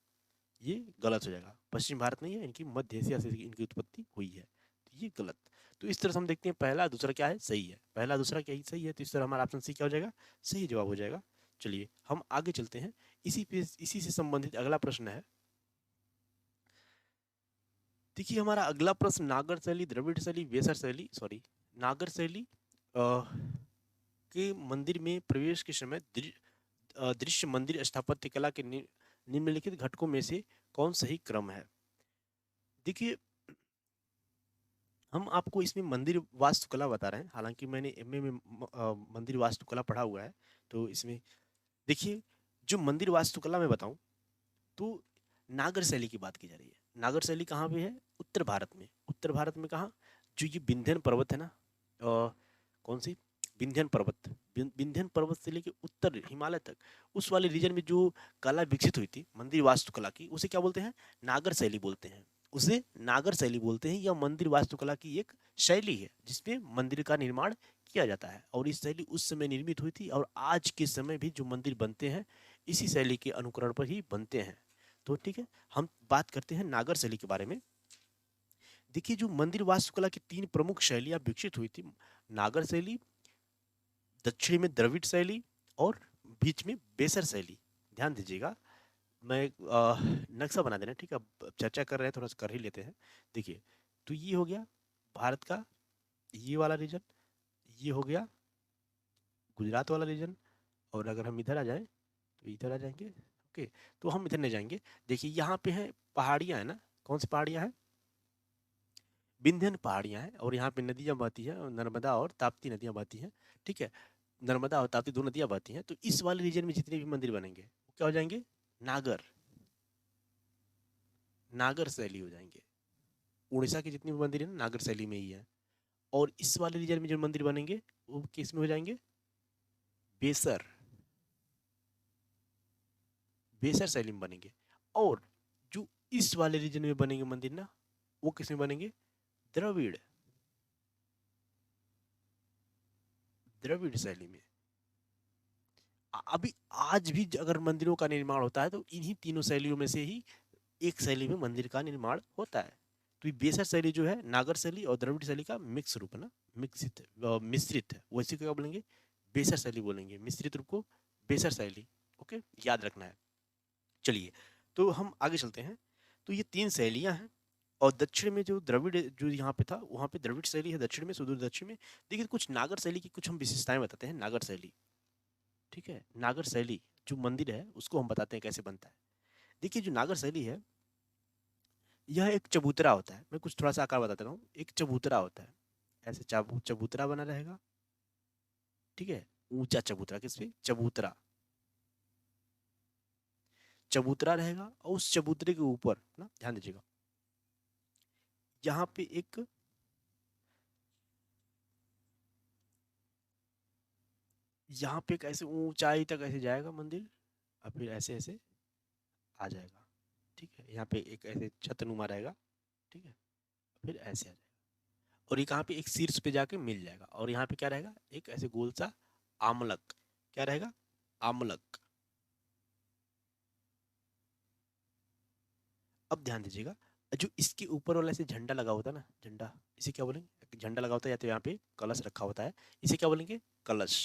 ये गलत हो जाएगा। पश्चिम भारत नहीं है, इनकी मध्य एशिया से इनकी उत्पत्ति हुई है, तो ये गलत। तो इस तरह से हम देखते हैं पहला दूसरा क्या है, सही है। पहला दूसरा क्या ही सही है, तो इस तरह हमारा ऑप्शन सी क्या हो जाएगा, सही जवाब हो जाएगा। चलिए हम आगे चलते हैं। इसी से संबंधित अगला प्रश्न है। देखिए हमारा अगला प्रश्न, नागर शैली, द्रविड़ शैली, वेसर शैली, सॉरी, नागर शैली के मंदिर में प्रवेश के समय दृश्य मंदिर स्थापत्य कला के निम्नलिखित घटकों में से कौन सही क्रम है। देखिए हम आपको इसमें मंदिर वास्तुकला बता रहे हैं, हालांकि मैंने एमए में मंदिर वास्तुकला पढ़ा हुआ है। तो इसमें देखिए, जो मंदिर वास्तुकला में बताऊं, तो नागर शैली की बात की जा रही है। नागर शैली कहाँ पे है, उत्तर भारत में। उत्तर भारत में कहाँ, जो ये विंध्यन पर्वत है ना, कौन सी, विंध्यन पर्वत, विंध्यन पर्वत से लेके उत्तर हिमालय तक, उस वाले रीजन में जो कला विकसित हुई थी मंदिर वास्तुकला की, उसे क्या बोलते हैं, नागर शैली बोलते हैं। उसे नागर शैली बोलते हैं। यह मंदिर वास्तुकला की एक शैली है जिसपे मंदिर का निर्माण किया जाता है, और इस शैली उस समय निर्मित हुई थी, और आज के समय भी जो मंदिर बनते हैं इसी शैली के अनुकरण पर ही बनते हैं। तो ठीक है, हम बात करते हैं नागर शैली के बारे में। देखिए जो मंदिर वास्तुकला की 3 प्रमुख शैलियां विकसित हुई थी, नागर शैली, दक्षिण में द्रविड़ शैली, और बीच में बेसर शैली। ध्यान दीजिएगा, मैं नक्शा बना देना, ठीक है, अब चर्चा कर रहे हैं, थोड़ा सा कर ही लेते हैं। देखिए, तो ये हो गया भारत का ये वाला रीजन, ये हो गया गुजरात वाला रीजन, और अगर हम इधर आ जाएं तो इधर आ जाएंगे। ओके, तो हम इधर नहीं जाएंगे। देखिए यहाँ पे है पहाड़ियाँ है ना, कौन सी पहाड़ियाँ हैं, विंध्यन पहाड़ियाँ हैं, और यहाँ पे नदियाँ बहती हैं, नर्मदा और ताप्ती नदियाँ बहती हैं। ठीक है, नर्मदा और ताप्ती 2 नदियाँ बहती हैं। तो इस वाले रीजन में जितने भी मंदिर बनेंगे वो क्या हो जाएंगे, नागर, नागर शैली हो जाएंगे। उड़ीसा के जितने भी मंदिर हैं ना, नागर शैली में ही है। और इस वाले रीजन में जो मंदिर बनेंगे वो किस में हो जाएंगे, बेसर, बेसर शैली में बनेंगे। और जो इस वाले रीजन में बनेंगे मंदिर ना, वो किस में बनेंगे, द्रविड़, द्रविड़ शैली में। अभी आज भी अगर मंदिरों का निर्माण होता है तो इन्हीं तीनों शैलियों में से ही एक शैली में मंदिर का निर्माण होता है। तो ये बेसर शैली जो है, नागर शैली और द्रविड़ शैली का मिक्स रूप है ना, मिश्रित है, वैसे क्या बोलेंगे, बेसर शैली बोलेंगे, मिश्रित रूप को बेसर शैली। ओके, याद रखना है। चलिए, तो हम आगे चलते हैं। तो ये 3 शैलियां हैं, और दक्षिण में जो द्रविड़ जो यहाँ पे था, वहाँ पे द्रविड़ शैली है दक्षिण में, सुदूर दक्षिण में। देखिए कुछ नागर शैली की कुछ हम विशेषताएं बताते हैं। नागर शैली, ठीक है, नागर शैली जो मंदिर है उसको हम बताते हैं कैसे बनता है। देखिए जो नागर शैली है, यह एक चबूतरा होता है। मैं कुछ थोड़ा सा आकार बताता हूँ। एक चबूतरा होता है, ऐसे चबूतरा बना रहेगा। ठीक है, ऊंचा चबूतरा, किस पे, चबूतरा, चबूतरा रहेगा। और उस चबूतरे के ऊपर ना, ध्यान दीजिएगा, यहाँ पे एक, यहाँ पे एक ऐसे ऊंचाई तक ऐसे जाएगा मंदिर, और फिर ऐसे ऐसे आ जाएगा। ठीक है, यहाँ पे एक ऐसे छतनुमा रहेगा। ठीक है, फिर ऐसे आ जाएगा, और ये कहाँ पे, एक शीर्ष पे जाके मिल जाएगा। और यहाँ पे क्या रहेगा, एक ऐसे गोल सा आमलक, क्या रहेगा, आमलक। अब ध्यान दीजिएगा, जो इसके ऊपर वाला ऐसे झंडा लगा होता है ना, झंडा, इसे क्या बोलेंगे, एक झंडा लगा होता है, या तो यहाँ पे कलश रखा होता है, इसे क्या बोलेंगे, कलश,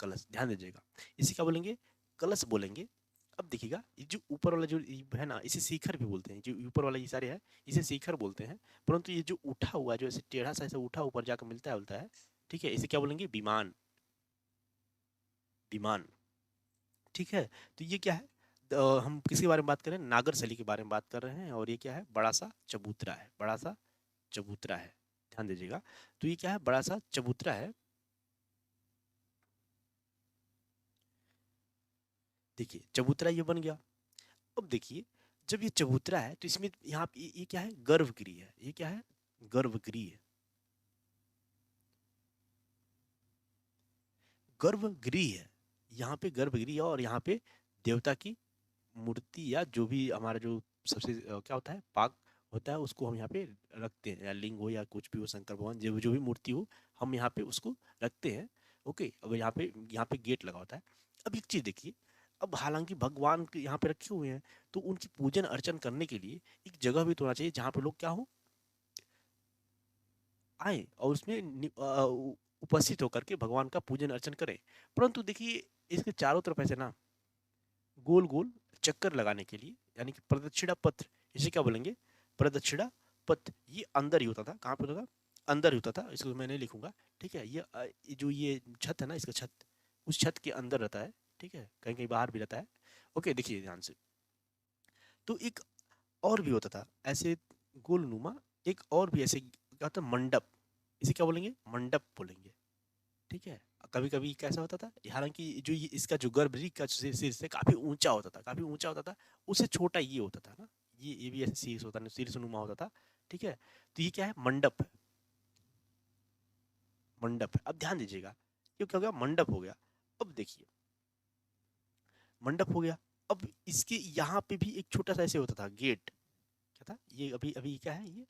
कलश, ध्यान दीजिएगा, इसे क्या बोलेंगे, कलश बोलेंगे। अब देखिएगा, ये जो ऊपर वाला जो है ना, इसे शिखर भी बोलते हैं। जो ऊपर वाला ये सारे है, इसे शिखर बोलते हैं। परंतु ये जो उठा हुआ, जो ऐसे टेढ़ा सा ऐसे उठा ऊपर जाकर मिलता है, बोलता है, ठीक है, इसे क्या बोलेंगे, विमान, विमान। ठीक है, तो ये क्या है, हम किसके बारे में बात कर रहे हैं, नागर शैली के बारे में बात कर रहे हैं। और ये क्या है, बड़ा सा चबूतरा है, बड़ा सा चबूतरा है। ध्यान दीजिएगा। तो ये क्या है, बड़ा सा चबूतरा है। देखिए चबूतरा ये बन गया। अब देखिए जब ये चबूतरा है तो इसमें यहाँ पे ये क्या है, गर्भगृह है। ये क्या है, गर्भगृह। गर्भगृह है, यहाँ पे गर्भगृह है, और यहाँ पे देवता की मूर्ति या जो भी हमारा जो सबसे क्या होता है, पाक होता है, उसको हम यहाँ पे रखते हैं, या लिंग हो या कुछ भी हो, शंकर भगवान जो भी मूर्ति हो, हम यहाँ पे उसको रखते हैं। ओके, अब यहाँ पे गेट लगा होता है। अब एक चीज देखिए, अब हालांकि भगवान के यहाँ पे रखे हुए हैं, तो उनकी पूजन अर्चन करने के लिए एक जगह भी तो होना चाहिए जहाँ पे लोग क्या हो, आए और उसमें उपस्थित होकर के भगवान का पूजन अर्चन करें। परंतु देखिए इसके चारों तरफ ऐसे ना गोल गोल चक्कर लगाने के लिए, यानी कि प्रदक्षिणा पत्र, इसे क्या बोलेंगे, प्रदक्षिणा पत्र, ये अंदर ही होता था। कहाँ पे होता था, अंदर ही होता था। इसको मैं नहीं लिखूंगा, ठीक है। ये जो ये छत है ना, इसका छत उस छत के अंदर रहता है, ठीक है, कहीं कहीं बाहर भी रहता है। ओके, देखिए ध्यान से। तो एक और भी होता था ऐसे गोलनुमा, एक और भी ऐसे क्या होता है, मंडप, इसे क्या बोलेंगे, मंडप बोलेंगे, ठीक है। कभी कभी कैसा होता था, हालांकि जो ये इसका जो गर्भगृह का शीर्ष है काफी ऊंचा होता था, काफी ऊंचा होता था। उससे छोटा ये होता था ना, ये भी ऐसे शीर्ष होता था, शीर्ष नुमा होता था, ठीक है। तो ये क्या है, मंडप है, मंडप है। अब ध्यान दीजिएगा, ये क्या हो गया, मंडप हो गया। अब देखिए मंडप हो गया। अब इसके यहाँ पे भी एक छोटा सा ऐसे होता था गेट, क्या था ये, अभी अभी क्या है ये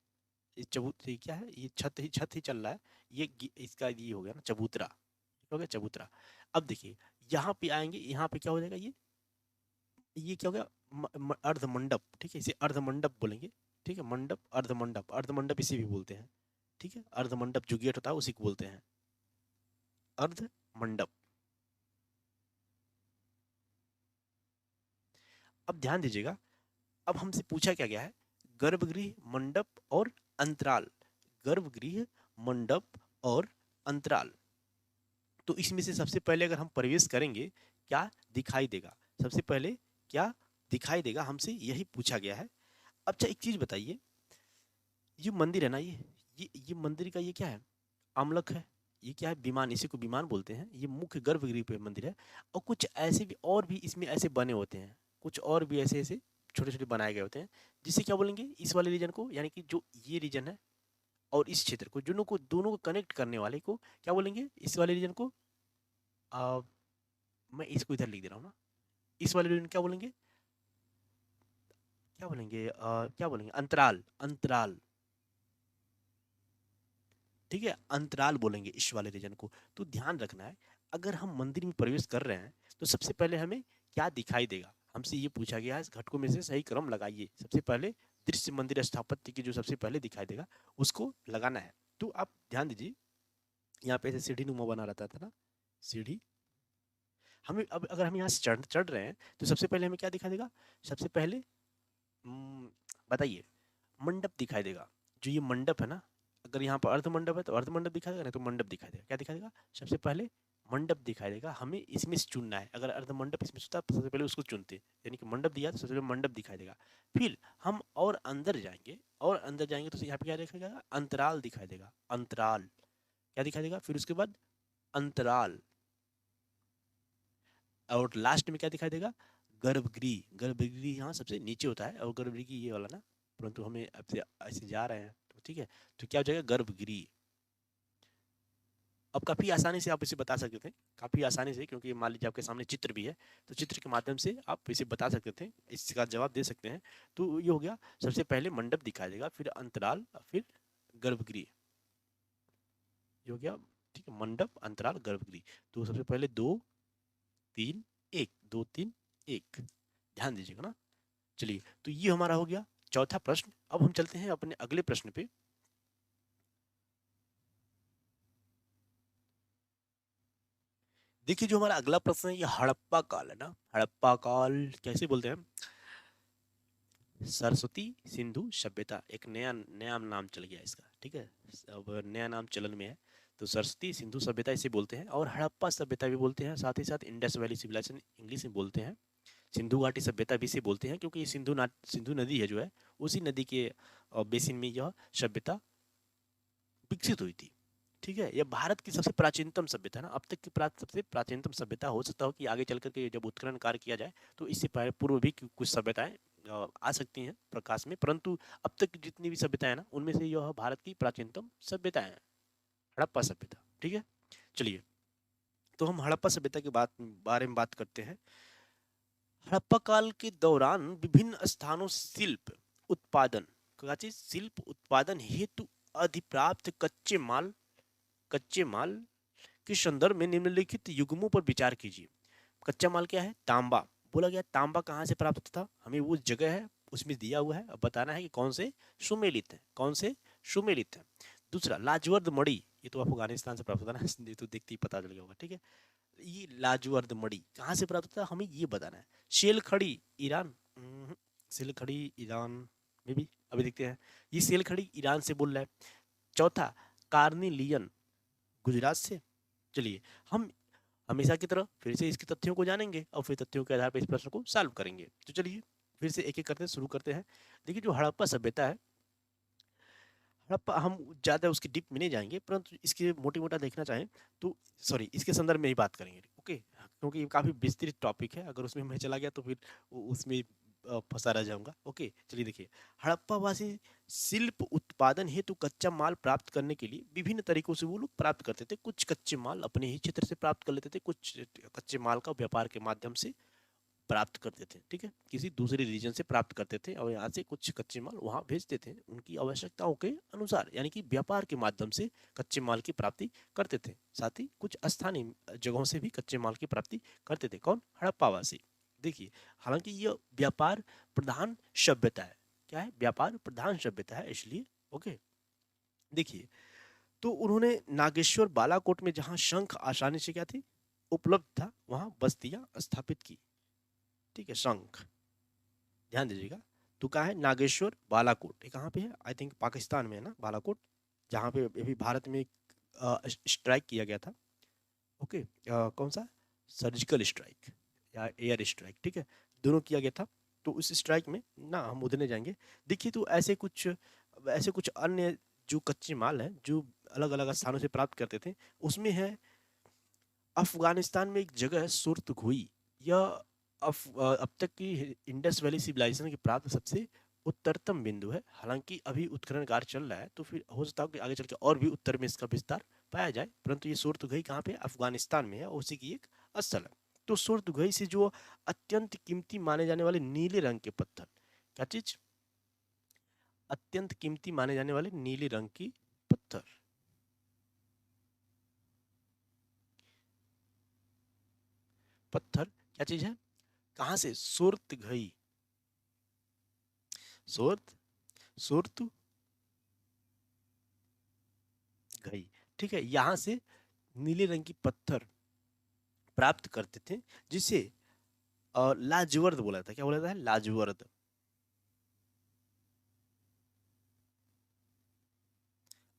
चबूतरा, क्या है ये, छत ही चल रहा है। इसका ये हो गया ना चबूतरा, हो गया चबूतरा। अब देखिए यहाँ पे आएंगे, यहाँ पे क्या हो जाएगा, ये क्या हो गया, अर्ध मंडप, ठीक है, इसे अर्ध मंडप बोलेंगे, ठीक है। मंडप, अर्ध मंडप, अर्ध मंडप इसे भी बोलते हैं, ठीक है। अर्ध मंडप जो गेट होता है उसी को बोलते हैं अर्ध मंडप। अब ध्यान दीजिएगा, अब हमसे पूछा क्या गया है, गर्भगृह, मंडप और अंतराल, गर्भगृह, मंडप और अंतराल। तो इसमें से सबसे पहले अगर हम प्रवेश करेंगे, क्या दिखाई देगा, सबसे पहले क्या दिखाई देगा, हमसे यही पूछा गया है। अच्छा एक चीज बताइए, ये मंदिर है ना, ये मंदिर का ये क्या है, आमलक है। ये क्या है, विमान, इसी को विमान बोलते हैं। ये मुख्य गर्भगृह पे मंदिर है। और कुछ ऐसे भी और भी इसमें ऐसे बने होते हैं, कुछ और भी ऐसे ऐसे छोटे छोटे बनाए गए होते हैं, जिसे क्या बोलेंगे, इस वाले रीजन को, यानी कि जो ये रीजन है और इस क्षेत्र को, दोनों को कनेक्ट करने वाले को क्या बोलेंगे, इस वाले रीजन को, आ, मैं इसको इधर लिख दे रहा हूँ ना, इस वाले रीजन क्या बोलेंगे, क्या बोलेंगे, अंतराल, अंतराल, ठीक है, अंतराल बोलेंगे इस वाले रीजन को। तो ध्यान रखना है, अगर हम मंदिर में प्रवेश कर रहे हैं तो सबसे पहले हमें क्या दिखाई देगा, हमसे ये पूछा गया है। इस घटकों में से सही क्रम लगाइए। सबसे पहले दृश्य मंदिर स्थापत्य की जो सबसे पहले दिखाई देगा उसको लगाना है। तो आप ध्यान दीजिए, यहाँ पे ऐसे सीढ़ी नुमा बना रहता था ना, सीढ़ी, हमें अब अगर हम यहाँ से चढ़ चढ़ रहे हैं तो सबसे पहले हमें क्या दिखाई देगा, सबसे पहले बताइए, मंडप दिखाई देगा। जो ये मंडप है ना, अगर यहाँ पर अर्ध मंडप है तो अर्ध मंडप दिखाई देगा, नहीं तो मंडप दिखाई देगा। क्या दिखाई देगा, सबसे पहले मंडप दिखाई देगा। हमें इसमें से चुनना है, अगर अर्ध मंडप इसमें से तो सबसे पहले उसको चुनते हैं, यानी कि मंडप दिया तो सबसे पहले मंडप दिखाई देगा। फिर हम और अंदर जाएंगे, और अंदर जाएंगे तो यहाँ पे क्या दिखाई देगा, अंतराल दिखाई देगा, अंतराल क्या दिखाई देगा, फिर उसके बाद अंतराल, और लास्ट में क्या दिखाई देगा, गर्भगृह। गर्भगृह यहाँ सबसे नीचे होता है, और गर्भगृह ये वाला ना, परंतु हमें अब से ऐसे जा रहे हैं तो ठीक है। तो क्या हो जाएगा, गर्भगृह। अब काफी आसानी से आप इसे बता सकते थे, काफी आसानी से, क्योंकि मान लीजिए आपके सामने चित्र भी है, तो चित्र के माध्यम से आप इसे बता सकते थे, इसका जवाब दे सकते हैं। तो ये हो गया, सबसे पहले मंडप दिखाई देगा, फिर अंतराल, फिर गर्भगृह, ये हो गया, ठीक है, मंडप, अंतराल, गर्भगृह। तो सबसे पहले दो तीन एक, दो तीन एक, ध्यान दीजिएगा ना। चलिए, तो ये हमारा हो गया चौथा प्रश्न। अब हम चलते हैं अपने अगले प्रश्न पे। देखिए जो हमारा अगला प्रश्न है, ये हड़प्पा काल है ना, हड़प्पा काल कैसे बोलते हैं, सरस्वती सिंधु सभ्यता, एक नया नया नाम चल गया इसका, ठीक है, अब नया नाम चलन में है। तो सरस्वती सिंधु सभ्यता इसे बोलते हैं, और हड़प्पा सभ्यता भी बोलते हैं, साथ ही साथ इंडस वैली सिविलाइजेशन इंग्लिश में बोलते हैं। सिंधु घाटी सभ्यता भी इसे बोलते हैं, क्योंकि ये सिंधु नदी है जो है, उसी नदी के बेसिन में यह सभ्यता विकसित हुई थी। ठीक है, यह भारत की सबसे प्राचीनतम सभ्यता है ना, अब तक की सबसे प्राचीनतम सभ्यता। हो सकता हो कि आगे चल करके जब उत्खनन कार्य किया जाए तो इससे पूर्व भी कुछ सभ्यताएं आ सकती हैं प्रकाश में, परंतु अब तक जितनी भी सभ्यताएं ना उनमें से यह भारत की प्राचीनतम सभ्यता है, हड़प्पा सभ्यता। ठीक है, चलिए तो हम हड़प्पा सभ्यता के बारे में बात करते हैं। हड़प्पा काल के दौरान विभिन्न स्थानों शिल्प उत्पादन, क्या चीज, शिल्प उत्पादन हेतु अधिप्राप्त कच्चे माल के संदर्भ में निम्नलिखित युग्मों पर विचार कीजिए। कच्चा माल क्या है, तांबा। बोला गया तांबा कहाँ से प्राप्त होता था, हमें वो जगह है उसमें दिया हुआ है, अब बताना है कि कौन से सुमेलित है, कौन से सुमेलित है। दूसरा लाजवर्द मणि, ये तो अफगानिस्तान से प्राप्त होता है ना, ये तो देखते ही पता चल गया होगा। ठीक है, ये लाजवर्द मणि कहाँ से प्राप्त होता है हमें ये बताना है। शेल खड़ी ईरान, शेल खड़ी ईरान में भी, अभी देखते हैं। ये शेल खड़ी ईरान से बोल रहा है। चौथा कार्निलियन, गुजरात से। चलिए हम हमेशा की तरह फिर से इसके तथ्यों को जानेंगे और फिर तथ्यों के आधार पर इस प्रश्न को सॉल्व करेंगे। तो चलिए फिर से एक एक करते शुरू करते हैं। देखिए जो हड़प्पा सभ्यता है, हड़प्पा, हम ज़्यादा उसकी डीप में नहीं जाएंगे, परंतु इसके मोटी मोटा देखना चाहें तो सॉरी इसके संदर्भ में ही बात करेंगे। ओके, क्योंकि ये काफ़ी विस्तृत टॉपिक है, अगर उसमें मैं चला गया तो फिर उसमें फंसा रह जाऊंगा। ओके चलिए देखिए, हड़प्पा वासी शिल्प उत्पादन हेतु कच्चा माल प्राप्त करने के लिए विभिन्न तरीकों से वो लोग प्राप्त करते थे। कुछ कच्चे माल अपने ही क्षेत्र से प्राप्त कर लेते थे, कुछ कच्चे माल का व्यापार के माध्यम से प्राप्त करते थे। ठीक है, किसी दूसरे रीजन से प्राप्त करते थे और यहाँ से कुछ कच्चे माल वहाँ भेजते थे उनकी आवश्यकताओं के अनुसार, यानी कि व्यापार के माध्यम से कच्चे माल की प्राप्ति करते थे। साथ ही कुछ स्थानीय जगहों से भी कच्चे माल की प्राप्ति करते थे। कौन, हड़प्पावासी। देखिए हालांकि यह व्यापार प्रधान सभ्यता है। क्या है, व्यापार प्रधान सभ्यता है, इसलिए ओके। देखिए तो उन्होंने नागेश्वर बालाकोट में जहां शंख आसानी से क्या थी, उपलब्ध था, वहां बस्तियां स्थापित की। ठीक है, शंख, ध्यान दीजिएगा। तो कहाँ है, नागेश्वर बालाकोट, ये कहाँ पे है, आई थिंक पाकिस्तान में है ना बालाकोट, जहाँ पे अभी भारत में स्ट्राइक किया गया था। ओके, कौन सा, सर्जिकल स्ट्राइक या एयर स्ट्राइक, ठीक है, दोनों किया गया था। तो उस स्ट्राइक में ना हम उधर नहीं जाएंगे। देखिए तो ऐसे कुछ अन्य जो कच्चे माल हैं जो अलग अलग स्थानों से प्राप्त करते थे, उसमें है अफगानिस्तान में एक जगह है सुर्तगुई। यह अब तक की इंडस वैली सिविलाइजेशन की प्राप्त सबसे उत्तरतम बिंदु है। हालांकि अभी उत्खनन कार्य चल रहा है, तो फिर हो सकता है कि आगे चल के और भी उत्तर में इसका विस्तार पाया जाए, परंतु ये सुर्तगुई कहाँ पे, अफगानिस्तान में है, उसी की एक स्थल है। तो सुर्तगुई से जो अत्यंत कीमती माने जाने वाले नीले रंग के पत्थर, क्या चीज, अत्यंत कीमती माने जाने वाले नीले रंग की पत्थर, पत्थर क्या चीज है, कहां से, सुर्तगुई, सुर्त सुर्त गई। ठीक है, यहां से नीले रंग की पत्थर प्राप्त करते थे, जिसे लाजवर्द बोला था। क्या बोला था, लाजवर्द।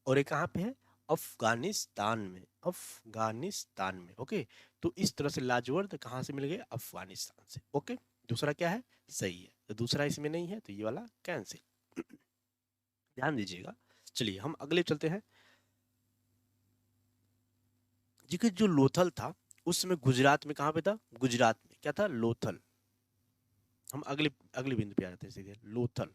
और ये कहाँ पे है, अफगानिस्तान में, अफगानिस्तान में। ओके, तो इस तरह से लाजवर्द कहाँ से मिल गए, अफगानिस्तान से। ओके, दूसरा क्या है, सही है, तो दूसरा इसमें नहीं है तो ये वाला कैंसिल। ध्यान दीजिएगा। चलिए हम अगले चलते हैं। जी कि जो लोथल था उस समय गुजरात में, कहाँ पे था, गुजरात में क्या था, लोथल। हम अगले अगले बिंदु पे आ जाते हैं सीधे, लोथल।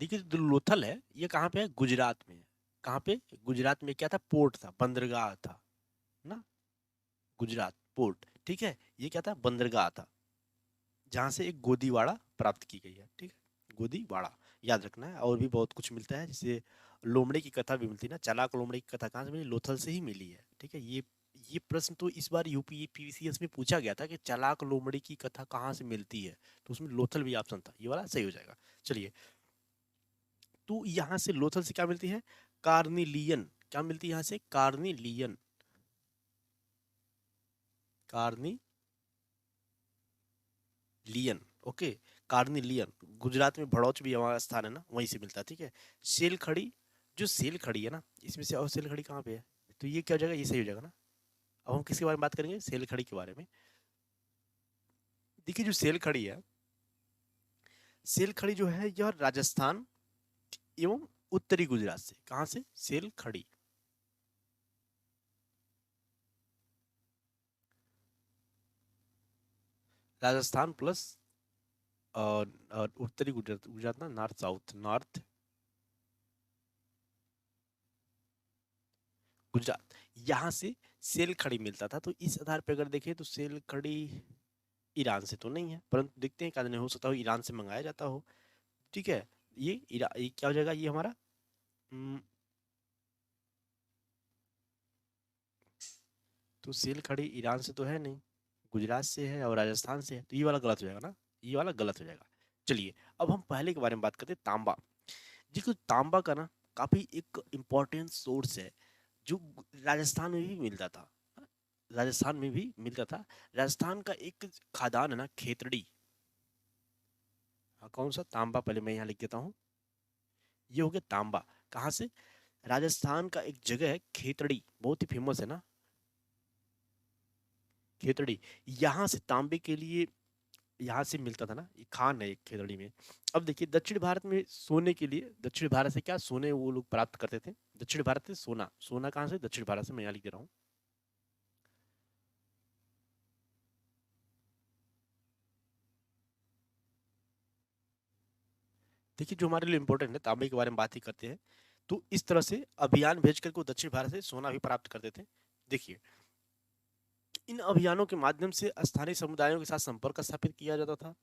देखिए जो लोथल है ये कहाँ पे है, गुजरात में है। कहाँ पे, गुजरात में क्या था, पोर्ट था, बंदरगाह था ना, गुजरात पोर्ट। ठीक है, ये क्या था, बंदरगाह था, जहाँ से एक गोदीवाड़ा प्राप्त की गई है। ठीक है, गोदीवाड़ा याद रखना है। और भी बहुत कुछ मिलता है, जैसे लोमड़ी की कथा भी मिलती है ना, चालाक लोमड़ी की कथा कहाँ से मिली, लोथल से ही मिली है। ठीक है, ये प्रश्न तो इस बार यूपी पीसीएस में पूछा गया था कि चालाक लोमड़ी की कथा कहाँ से मिलती है, तो उसमें लोथल भी ऑप्शन था, ये वाला सही हो जाएगा। चलिए, तो यहाँ से लोथल से क्या मिलती है, कार्निलियन, क्या मिलती है यहाँ से, carnelian, carnelian. Okay, carnelian, Gujarat में भड़ौच भी हमारा स्थान है ना, वहीं से मिलता है। ठीक है, सेल खड़ी, जो सेल खड़ी है ना, इसमें से और सेल खड़ी कहाँ पे है, तो ये क्या हो जाएगा, ये सही हो जाएगा ना। अब हम किसके बारे में बात करेंगे, सेल खड़ी के बारे में। देखिए जो सेल खड़ी है सेल खड़ी जो है यह राजस्थान एवं उत्तरी गुजरात से, कहां से? सेल खड़ी। राजस्थान प्लस और उत्तरी गुजरात, गुजरात ना, नॉर्थ साउथ, नॉर्थ गुजरात, यहाँ से सेल खड़ी मिलता था। तो इस आधार पर अगर देखें तो सेल खड़ी ईरान से तो नहीं है, परंतु देखते हैं क्या हो सकता हो ईरान से मंगाया जाता हो। ठीक है, ये क्या हो जाएगा, ये हमारा हम्म, तो सेल खड़ी ईरान से तो है नहीं, गुजरात से है और राजस्थान से है, तो ये वाला गलत हो जाएगा ना, ये वाला गलत हो जाएगा। चलिए अब हम पहले के बारे में बात करते हैं, तांबा। देखो तांबा का ना काफी एक इम्पोर्टेंट सोर्स है, जो राजस्थान में भी मिलता था, राजस्थान में भी मिलता था। राजस्थान का एक खादान है ना, खेतड़ी। हाँ, कौन सा? तांबा, पहले मैं यहाँ लिख देता हूँ, ये हो गया तांबा। कहाँ से? राजस्थान का एक जगह है खेतड़ी, बहुत ही फेमस है ना, खेतड़ी। यहाँ से तांबे के लिए यहाँ से मिलता था ना, ये खान है एक खेतड़ी में। अब देखिए दक्षिण भारत में सोने के लिए, दक्षिण भारत से क्या सोने वो लोग प्राप्त करते थे, दक्षिण भारत से सोना, सोना कहाँ से? दक्षिण भारत से, मैं यहाँ लिख दे रहा हूँ। देखिए जो हमारे लिए इंपॉर्टेंट है, तांबे के बारे में बात ही करते हैं। तो इस तरह से अभियान भेज करके वो दक्षिण भारत से सोना भी प्राप्त करते थे। देखिए इन अभियानों के माध्यम से स्थानीय समुदायों के साथ संपर्क स्थापित किया जाता था,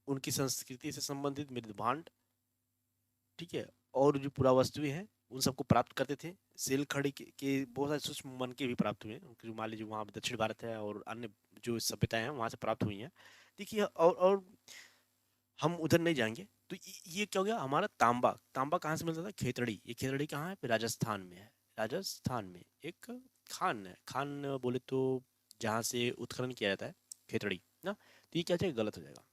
उनकी संस्कृति से संबंधित मृद भांड, ठीक है, और जो पुरावस्तुएं हैं उन सबको प्राप्त करते थे। सेल खड़ी के बहुत सारे सूक्ष्म मन के भी प्राप्त हुए हैं, उनके जो मान लीजिए वहाँ दक्षिण भारत है और अन्य जो सभ्यताएं हैं वहाँ से प्राप्त हुई हैं। देखिए और हम उधर नहीं जाएंगे। तो ये क्या हो गया हमारा तांबा, तांबा कहाँ से मिलता था? खेतड़ी। ये खेतड़ी कहाँ है? राजस्थान में है, राजस्थान में एक खान है, खान बोले तो जहाँ से उत्खनन किया जाता है खेतड़ी ना, तो ये क्या चाहिए? गलत हो जाएगा।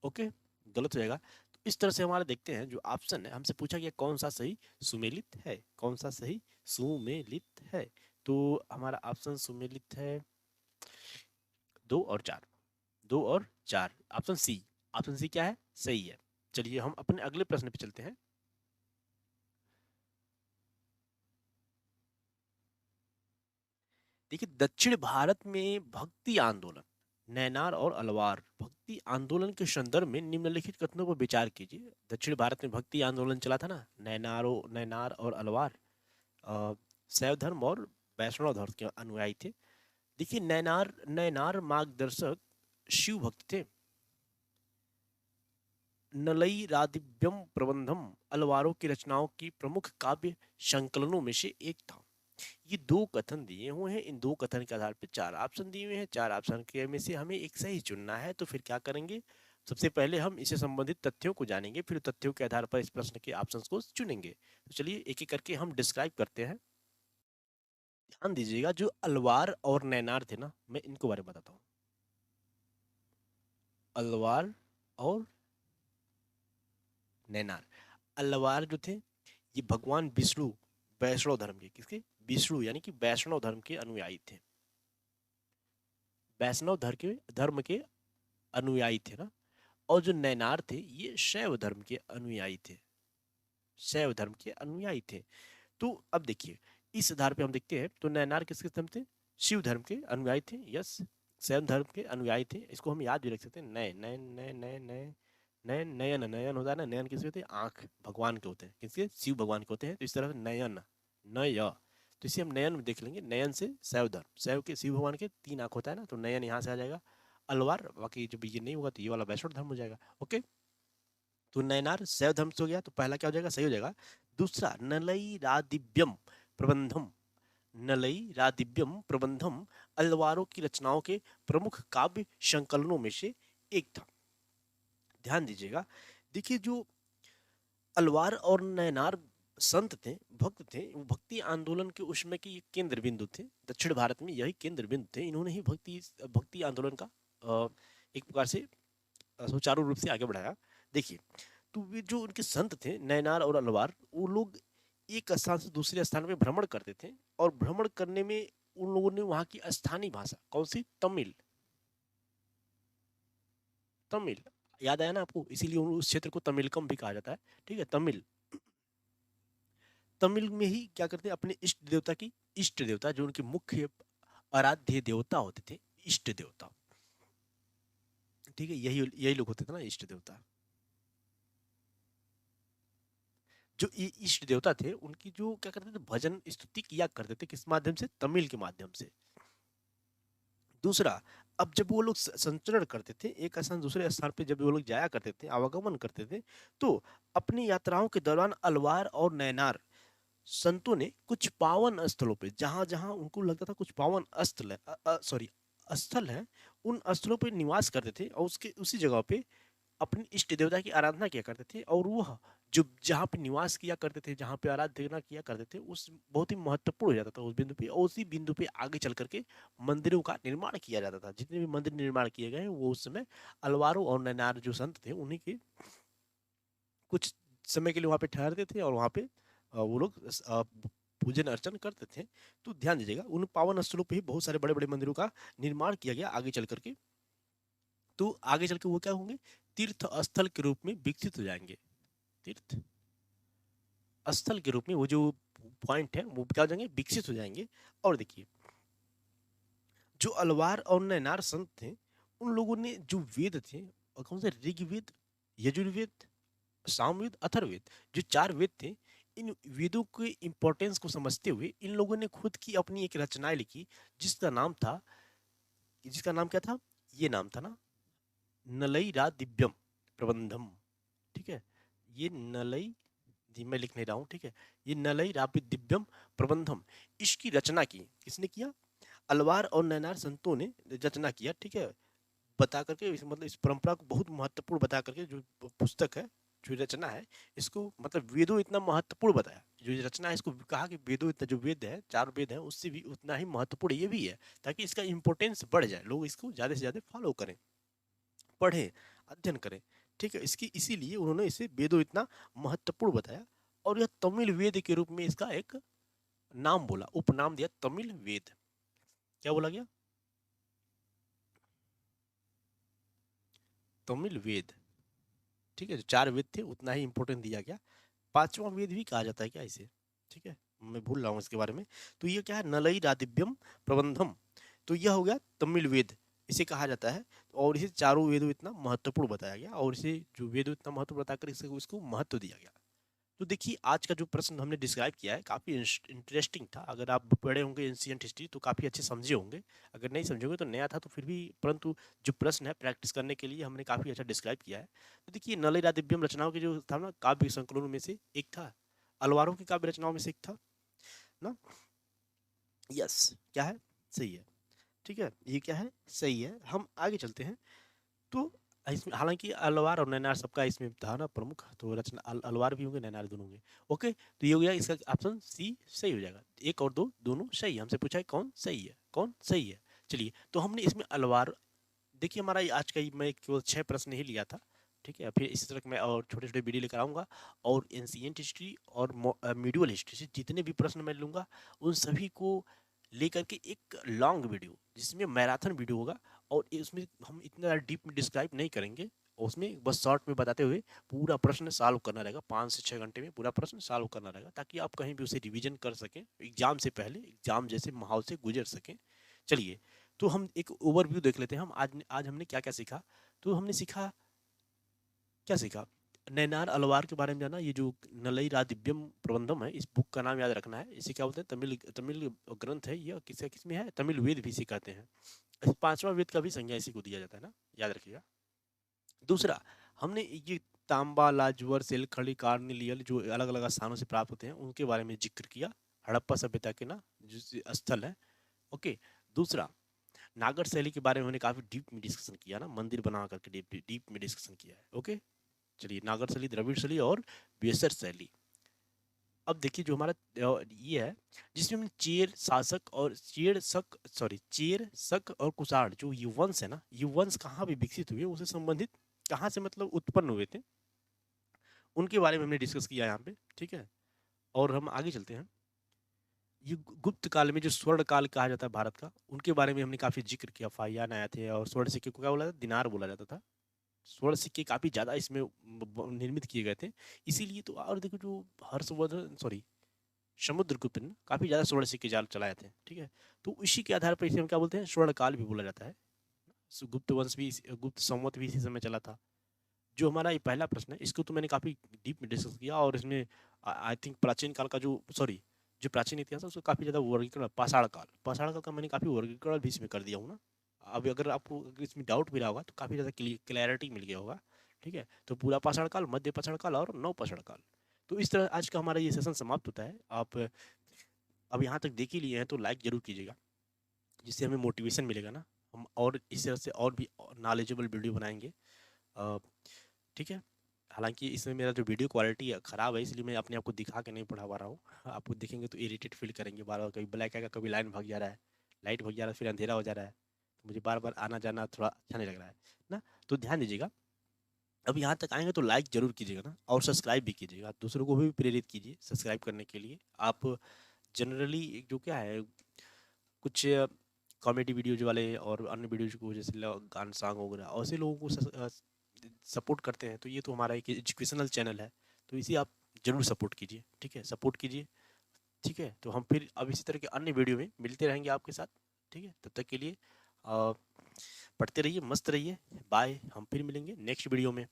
ओके, गलत हो जाएगा। तो इस तरह से हमारा देखते हैं जो ऑप्शन है, हमसे पूछा गया कौन सा सही सुमेलित है, कौन सा सही सुमेलित है। तो हमारा ऑप्शन सुमेलित है 2 और 4, 2 और 4, ऑप्शन सी। ऑप्शन सी क्या है? सही है। चलिए हम अपने अगले प्रश्न पे चलते हैं। देखिए दक्षिण भारत में भक्ति आंदोलन, नैनार और अलवार भक्ति आंदोलन के संदर्भ में निम्नलिखित कथनों पर विचार कीजिए। दक्षिण भारत में भक्ति आंदोलन चला था ना, नैनार और अलवार शैव धर्म और वैष्णव धर्म के अनुयायी थे। देखिए नैनार नैनार मार्गदर्शक शिव भक्त थे। नलई रादिव्यम प्रबंधम अलवारों की रचनाओं की प्रमुख काव्य संकलनों में से एक था। ये 2 कथन दिए हुए हैं, इन 2 कथन के आधार पर 4 ऑप्शन दिए हुए हैं, 4 ऑप्शन के में से हमें एक सही चुनना है। तो फिर क्या करेंगे? सबसे पहले हम इससे संबंधित तथ्यों को जानेंगे, फिर तथ्यों के आधार पर इस प्रश्न के ऑप्शंस को चुनेंगे। तो चलिए एक एक करके हम डिस्क्राइब करते हैं। ध्यान दीजिएगा, जो अलवार और नैनार थे ना, मैं इनको बारे में बताता हूँ। अलवार और नैनार, अलवार जो थे ये भगवान विष्णु वैष्णव धर्म के, किसके? विष्णु यानी कि वैष्णव धर्म के अनुयायी थे, वैष्णव धर्म के अनुयायी थे ना। और जो नैनार थे ये शैव धर्म के अनुयायी थे, शैव धर्म के अनुयायी थे। तो अब देखिए इस आधार पे हम देखते हैं, तो नैनार किसके धर्म थे? शिव धर्म के अनुयायी थे, यस, शैव धर्म के अनुयायी थे। इसको हम याद भी रख सकते हैं, नए नए नए नए नए नयन, नयन नयन होता है ना, नयन किसके होते हैं? आंख भगवान के होते हैं, किसके? शिव भगवान के होते हैं। तो इस तरह से नयन, नय, तो इसे हम नयन में देख लेंगे, नयन से शैव धर्म, शैव के शिव भगवान के 3 आंख होता है ना, तो नयन यहाँ से आ जाएगा। अलवार, बाकी जब ये नहीं होगा तो ये वाला वैष्णव धर्म हो जाएगा। ओके, तो नयनार शैव धर्म से हो गया, तो पहला क्या हो जाएगा? सही हो जाएगा। दूसरा नलई रादिव्यम प्रबंधम, नलई रादिव्यम प्रबंधम अलवारों की रचनाओं के प्रमुख काव्य संकलनों में से एक था। ध्यान दीजिएगा, देखिए जो अलवार और नयनार संत थे, भक्त थे, वो भक्ति आंदोलन के उसमें के ये केंद्र बिंदु थे, दक्षिण भारत में यही केंद्र बिंदु थे। इन्होंने ही भक्ति आंदोलन का एक प्रकार से सुचारू रूप से आगे बढ़ाया। देखिए तो वे जो उनके संत थे नैनार और अलवार, वो लोग एक स्थान से दूसरे स्थान पे भ्रमण करते थे, और भ्रमण करने में उन लोगों ने वहाँ की स्थानीय भाषा, कौन सी? तमिल, तमिल, याद आया ना आपको, इसीलिए उस क्षेत्र को तमिलकम भी कहा जाता है। ठीक है, तमिल। तमिल में ही क्या करते हैं, अपने इष्ट देवता की, इष्ट देवता जो उनके मुख्य आराध्य देवता होते थे, इष्ट देवता, ठीक है, यही यही लोग होते थे ना इष्ट देवता। जो इष्ट देवता थे उनकी जो क्या करते थे, भजन स्तुति किया करते थे, किस माध्यम से, तमिल के माध्यम से। दूसरा, अब जब वो लोग संचरण करते थे एक स्थान दूसरे स्थान पे, जब वो लोग जाया करते थे, आवागमन करते थे, तो अपनी यात्राओं के दौरान अलवार और नैनार संतों ने कुछ पावन स्थलों पे, जहां जहां उनको लगता था कुछ पावन स्थल है, सॉरी स्थल है, उन स्थलों पे निवास करते थे और उसके उसी जगह पे अपनी इष्ट देवता की आराधना किया करते थे। और वह जो जहाँ पे निवास किया करते थे, जहाँ पे आराधना किया करते थे, उस बहुत ही महत्वपूर्ण हो जाता था उस बिंदु पे, और उसी बिंदु पे आगे चल करके मंदिरों का निर्माण किया जाता था। जितने भी मंदिर निर्माण किए गए हैं वो उस समय अलवारों और नैनार जो संत थे उन्हीं के कुछ समय के लिए वहाँ पे ठहरते थे और वहाँ पे वो लोग पूजन अर्चन करते थे। तो ध्यान दीजिएगा, उन पावन स्थलों पे ही बहुत सारे बड़े बड़े मंदिरों का निर्माण किया गया आगे चल करके। तो आगे चल के वो क्या होंगे, तीर्थ स्थल के रूप में विकसित हो जाएंगे। तीर्थ स्थल के रूप में वो जो पॉइंट है वो क्या हो जाएंगे, विकसित हो जाएंगे। और देखिए, जो अलवार और नैनार संत थे, उन लोगों ने जो वेद थे, और कौन से, ऋग्वेद, यजुर्वेद, सामवेद, अथर्ववेद, जो चार वेद थे, इन वेदों के इंपॉर्टेंस को समझते हुए इन लोगों ने खुद की अपनी एक रचनाएं लिखी, जिसका नाम था, जिसका नाम क्या था, ये नाम था ना, नलई रा दिव्यम प्रबंधम। ठीक है, ये नलई, जी मैं लिख नहीं रहा हूँ, ठीक है, ये नलई रापि दिव्यम प्रबंधम, इसकी रचना की किसने किया, अलवार और नैनार संतों ने रचना किया। ठीक है, बता करके मतलब इस परंपरा को बहुत महत्वपूर्ण बता करके जो पुस्तक है, जो रचना है, इसको मतलब वेदों इतना महत्वपूर्ण बताया, जो रचना है इसको कहा कि वेदों इतना, जो वेद है, चार वेद है, उससे भी उतना ही महत्वपूर्ण ये भी है, ताकि इसका इंपोर्टेंस बढ़ जाए, लोग इसको ज्यादा से ज्यादा फॉलो करें, पढ़ें, अध्ययन करें। ठीक है, इसकी इसीलिए उन्होंने इसे वेदों इतना महत्वपूर्ण बताया। और यह तमिल वेद के रूप में इसका एक नाम बोला, उपनाम दिया, तमिल वेद। क्या बोला गया, तमिल वेद। ठीक है, जो चार वेद थे उतना ही इंपॉर्टेंट दिया गया। पांचवा वेद भी कहा जाता है क्या इसे, ठीक है, मैं भूल रहा हूँ इसके बारे में। तो ये क्या है, नलई रादिव्यम प्रबंधम, तो यह हो गया तमिल वेद, इसे कहा जाता है। और इसे चारों वेदों इतना महत्वपूर्ण बताया गया, और इसे जो वेदों इतना महत्व बताकर इसे इसको महत्व दिया गया। तो देखिए, आज का जो प्रश्न हमने डिस्क्राइब किया है काफ़ी इंटरेस्टिंग था। अगर आप पढ़े होंगे एंशियंट हिस्ट्री तो काफ़ी अच्छे समझे होंगे, अगर नहीं समझे होंगे तो नया था तो फिर भी, परंतु जो प्रश्न है प्रैक्टिस करने के लिए हमने काफ़ी अच्छा डिस्क्राइब किया है। तो देखिए, नलई दिव्यम रचनाओं के जो था ना, काव्य संकलनों में से एक था, अलवारों की काव्य रचनाओं में से एक था ना। यस, क्या है, सही है। ठीक है, ये क्या है, सही है। हम आगे चलते हैं। तो इसमें हालांकि अलवार और नैनार सबका इसमें था ना प्रमुख, तो रचना अलवार भी होंगे, नैनार दोनों होंगे। ओके, तो ये हो गया, इसका ऑप्शन सी सही हो जाएगा। एक और दो दोनों सही है, हमसे पूछा है कौन सही है, कौन सही है। चलिए, तो हमने इसमें अलवार, देखिए हमारा आज का मैं केवल 6 प्रश्न ही लिया था। ठीक है, फिर इसी तरह मैं और छोटे छोटे वीडियो लेकर आऊँगा, और एंशियंट हिस्ट्री और मीडिवल हिस्ट्री से जितने भी प्रश्न मैं लूँगा, उन सभी को लेकर के एक लॉन्ग वीडियो, जिसमें मैराथन वीडियो होगा, और इसमें हम इतना डीप में डिस्क्राइब नहीं करेंगे, उसमें बस शॉर्ट में बताते हुए पूरा प्रश्न सॉल्व करना रहेगा, 5 से 6 घंटे में पूरा प्रश्न सॉल्व करना रहेगा, ताकि आप कहीं भी उसे रिवीजन कर सकें, एग्जाम से पहले, एग्जाम जैसे माहौल से गुजर सकें। चलिए, तो हम एक ओवरव्यू देख लेते हैं, हम आज आज हमने क्या क्या सीखा। तो हमने सीखा, क्या सीखा, नैनार अलवार के बारे में जाना, ये जो नलई दिव्यम प्रबंधम है, इस बुक का नाम याद रखना है, इसे क्या बोलते हैं, तमिल तमिल ग्रंथ है, ये किस किस में है, तमिल वेद भी इसे कहते हैं। पांचवा वेद का भी संज्ञा इसी को दिया जाता है ना, याद रखिएगा। दूसरा, हमने ये तांबा, लाजवर, सेलखड़ी, कार्निलियल जो अलग अलग स्थानों से प्राप्त होते हैं उनके बारे में जिक्र किया, हड़प्पा सभ्यता के ना जो स्थल है। ओके, दूसरा, नागर शैली के बारे में हमने काफी डीप में डिस्कशन किया ना, मंदिर बना करके डीप डीप में डिस्कशन किया है। ओके, चलिए, नागर शैली, द्रविड़ शैली और बेसर शैली। अब देखिए, जो हमारा ये है, जिसमें हमने चेर शासक और चेर शक, सॉरी चेर शक और कुषाण जो ये वंश है ना, ये वंश कहाँ भी विकसित हुए, उससे संबंधित कहाँ से मतलब उत्पन्न हुए थे, उनके बारे में हमने डिस्कस किया यहाँ पे। ठीक है, और हम आगे चलते हैं। ये गुप्त काल में जो स्वर्ण काल कहा जाता है भारत का, उनके बारे में हमने काफी जिक्र किया, फाहियान आए थे, और स्वर्ण सिक्के को क्या बोला जाता, दिनार बोला जाता था। स्वर्ण सिक्के काफ़ी ज़्यादा इसमें निर्मित किए गए थे। इसीलिए तो और देखो जो हर्षवर्धन सॉरी समुद्रगुप्त ने काफ़ी ज़्यादा स्वर्ण सिक्के जाल चलाए थे, ठीक है। तो इसी के आधार पर इसे हम क्या बोलते हैं, स्वर्ण काल भी बोला जाता है। गुप्त वंश भी गुप्त संवत भी इसी समय चला था। जो हमारा ये पहला प्रश्न है इसको तो मैंने काफ़ी डीप में डिस्कस किया, और इसमें आई थिंक प्राचीन काल का जो सॉरी जो प्राचीन इतिहास है उसको काफ़ी ज़्यादा वर्गीकरण, पाषाण काल का मैंने काफ़ी वर्गीकरण भी इसमें कर दिया हूँ ना। अब अगर आपको अगर इसमें डाउट भी रहा होगा तो काफ़ी ज़्यादा क्लैरिटी मिल गया होगा, ठीक है। तो पूरा पाषाण काल, मध्य पाषाण काल और नव पाषाण काल। तो इस तरह आज का हमारा ये सेशन समाप्त होता है। आप अब यहाँ तक देख ही लिए हैं तो लाइक जरूर कीजिएगा, जिससे हमें मोटिवेशन मिलेगा ना, हम और इस तरह से और भी नॉलेजेबल वीडियो बनाएंगे, ठीक है। हालांकि इसमें मेरा जो वीडियो क्वालिटी है ख़राब है, इसलिए मैं अपने आप को दिखा के नहीं पढ़ा पा रहा हूँ। आपको देखेंगे तो इरिटेट फील करेंगे, बार बार कभी ब्लैक आएगा, कभी लाइन भाग जा रहा है, लाइट भाग जा रहा है, फिर अंधेरा हो जा रहा है, तो मुझे बार बार आना जाना थोड़ा अच्छा नहीं लग रहा है ना। तो ध्यान दीजिएगा, अब यहाँ तक आएंगे तो लाइक जरूर कीजिएगा ना, और सब्सक्राइब भी कीजिएगा, दूसरों को भी प्रेरित कीजिए सब्सक्राइब करने के लिए। आप जनरली जो क्या है, कुछ कॉमेडी वीडियोज वाले और अन्य वीडियोज को जैसे गान सॉन्ग वगैरह ऐसे लोगों को सपोर्ट करते हैं, तो ये तो हमारा एक एजुकेशनल चैनल है, तो इसे आप जरूर सपोर्ट कीजिए, ठीक है, सपोर्ट कीजिए, ठीक है। तो हम फिर अब इसी तरह के अन्य वीडियो में मिलते रहेंगे आपके साथ, ठीक है। तब तक के लिए पढ़ते रहिए, मस्त रहिए, बाय। हम फिर मिलेंगे नेक्स्ट वीडियो में।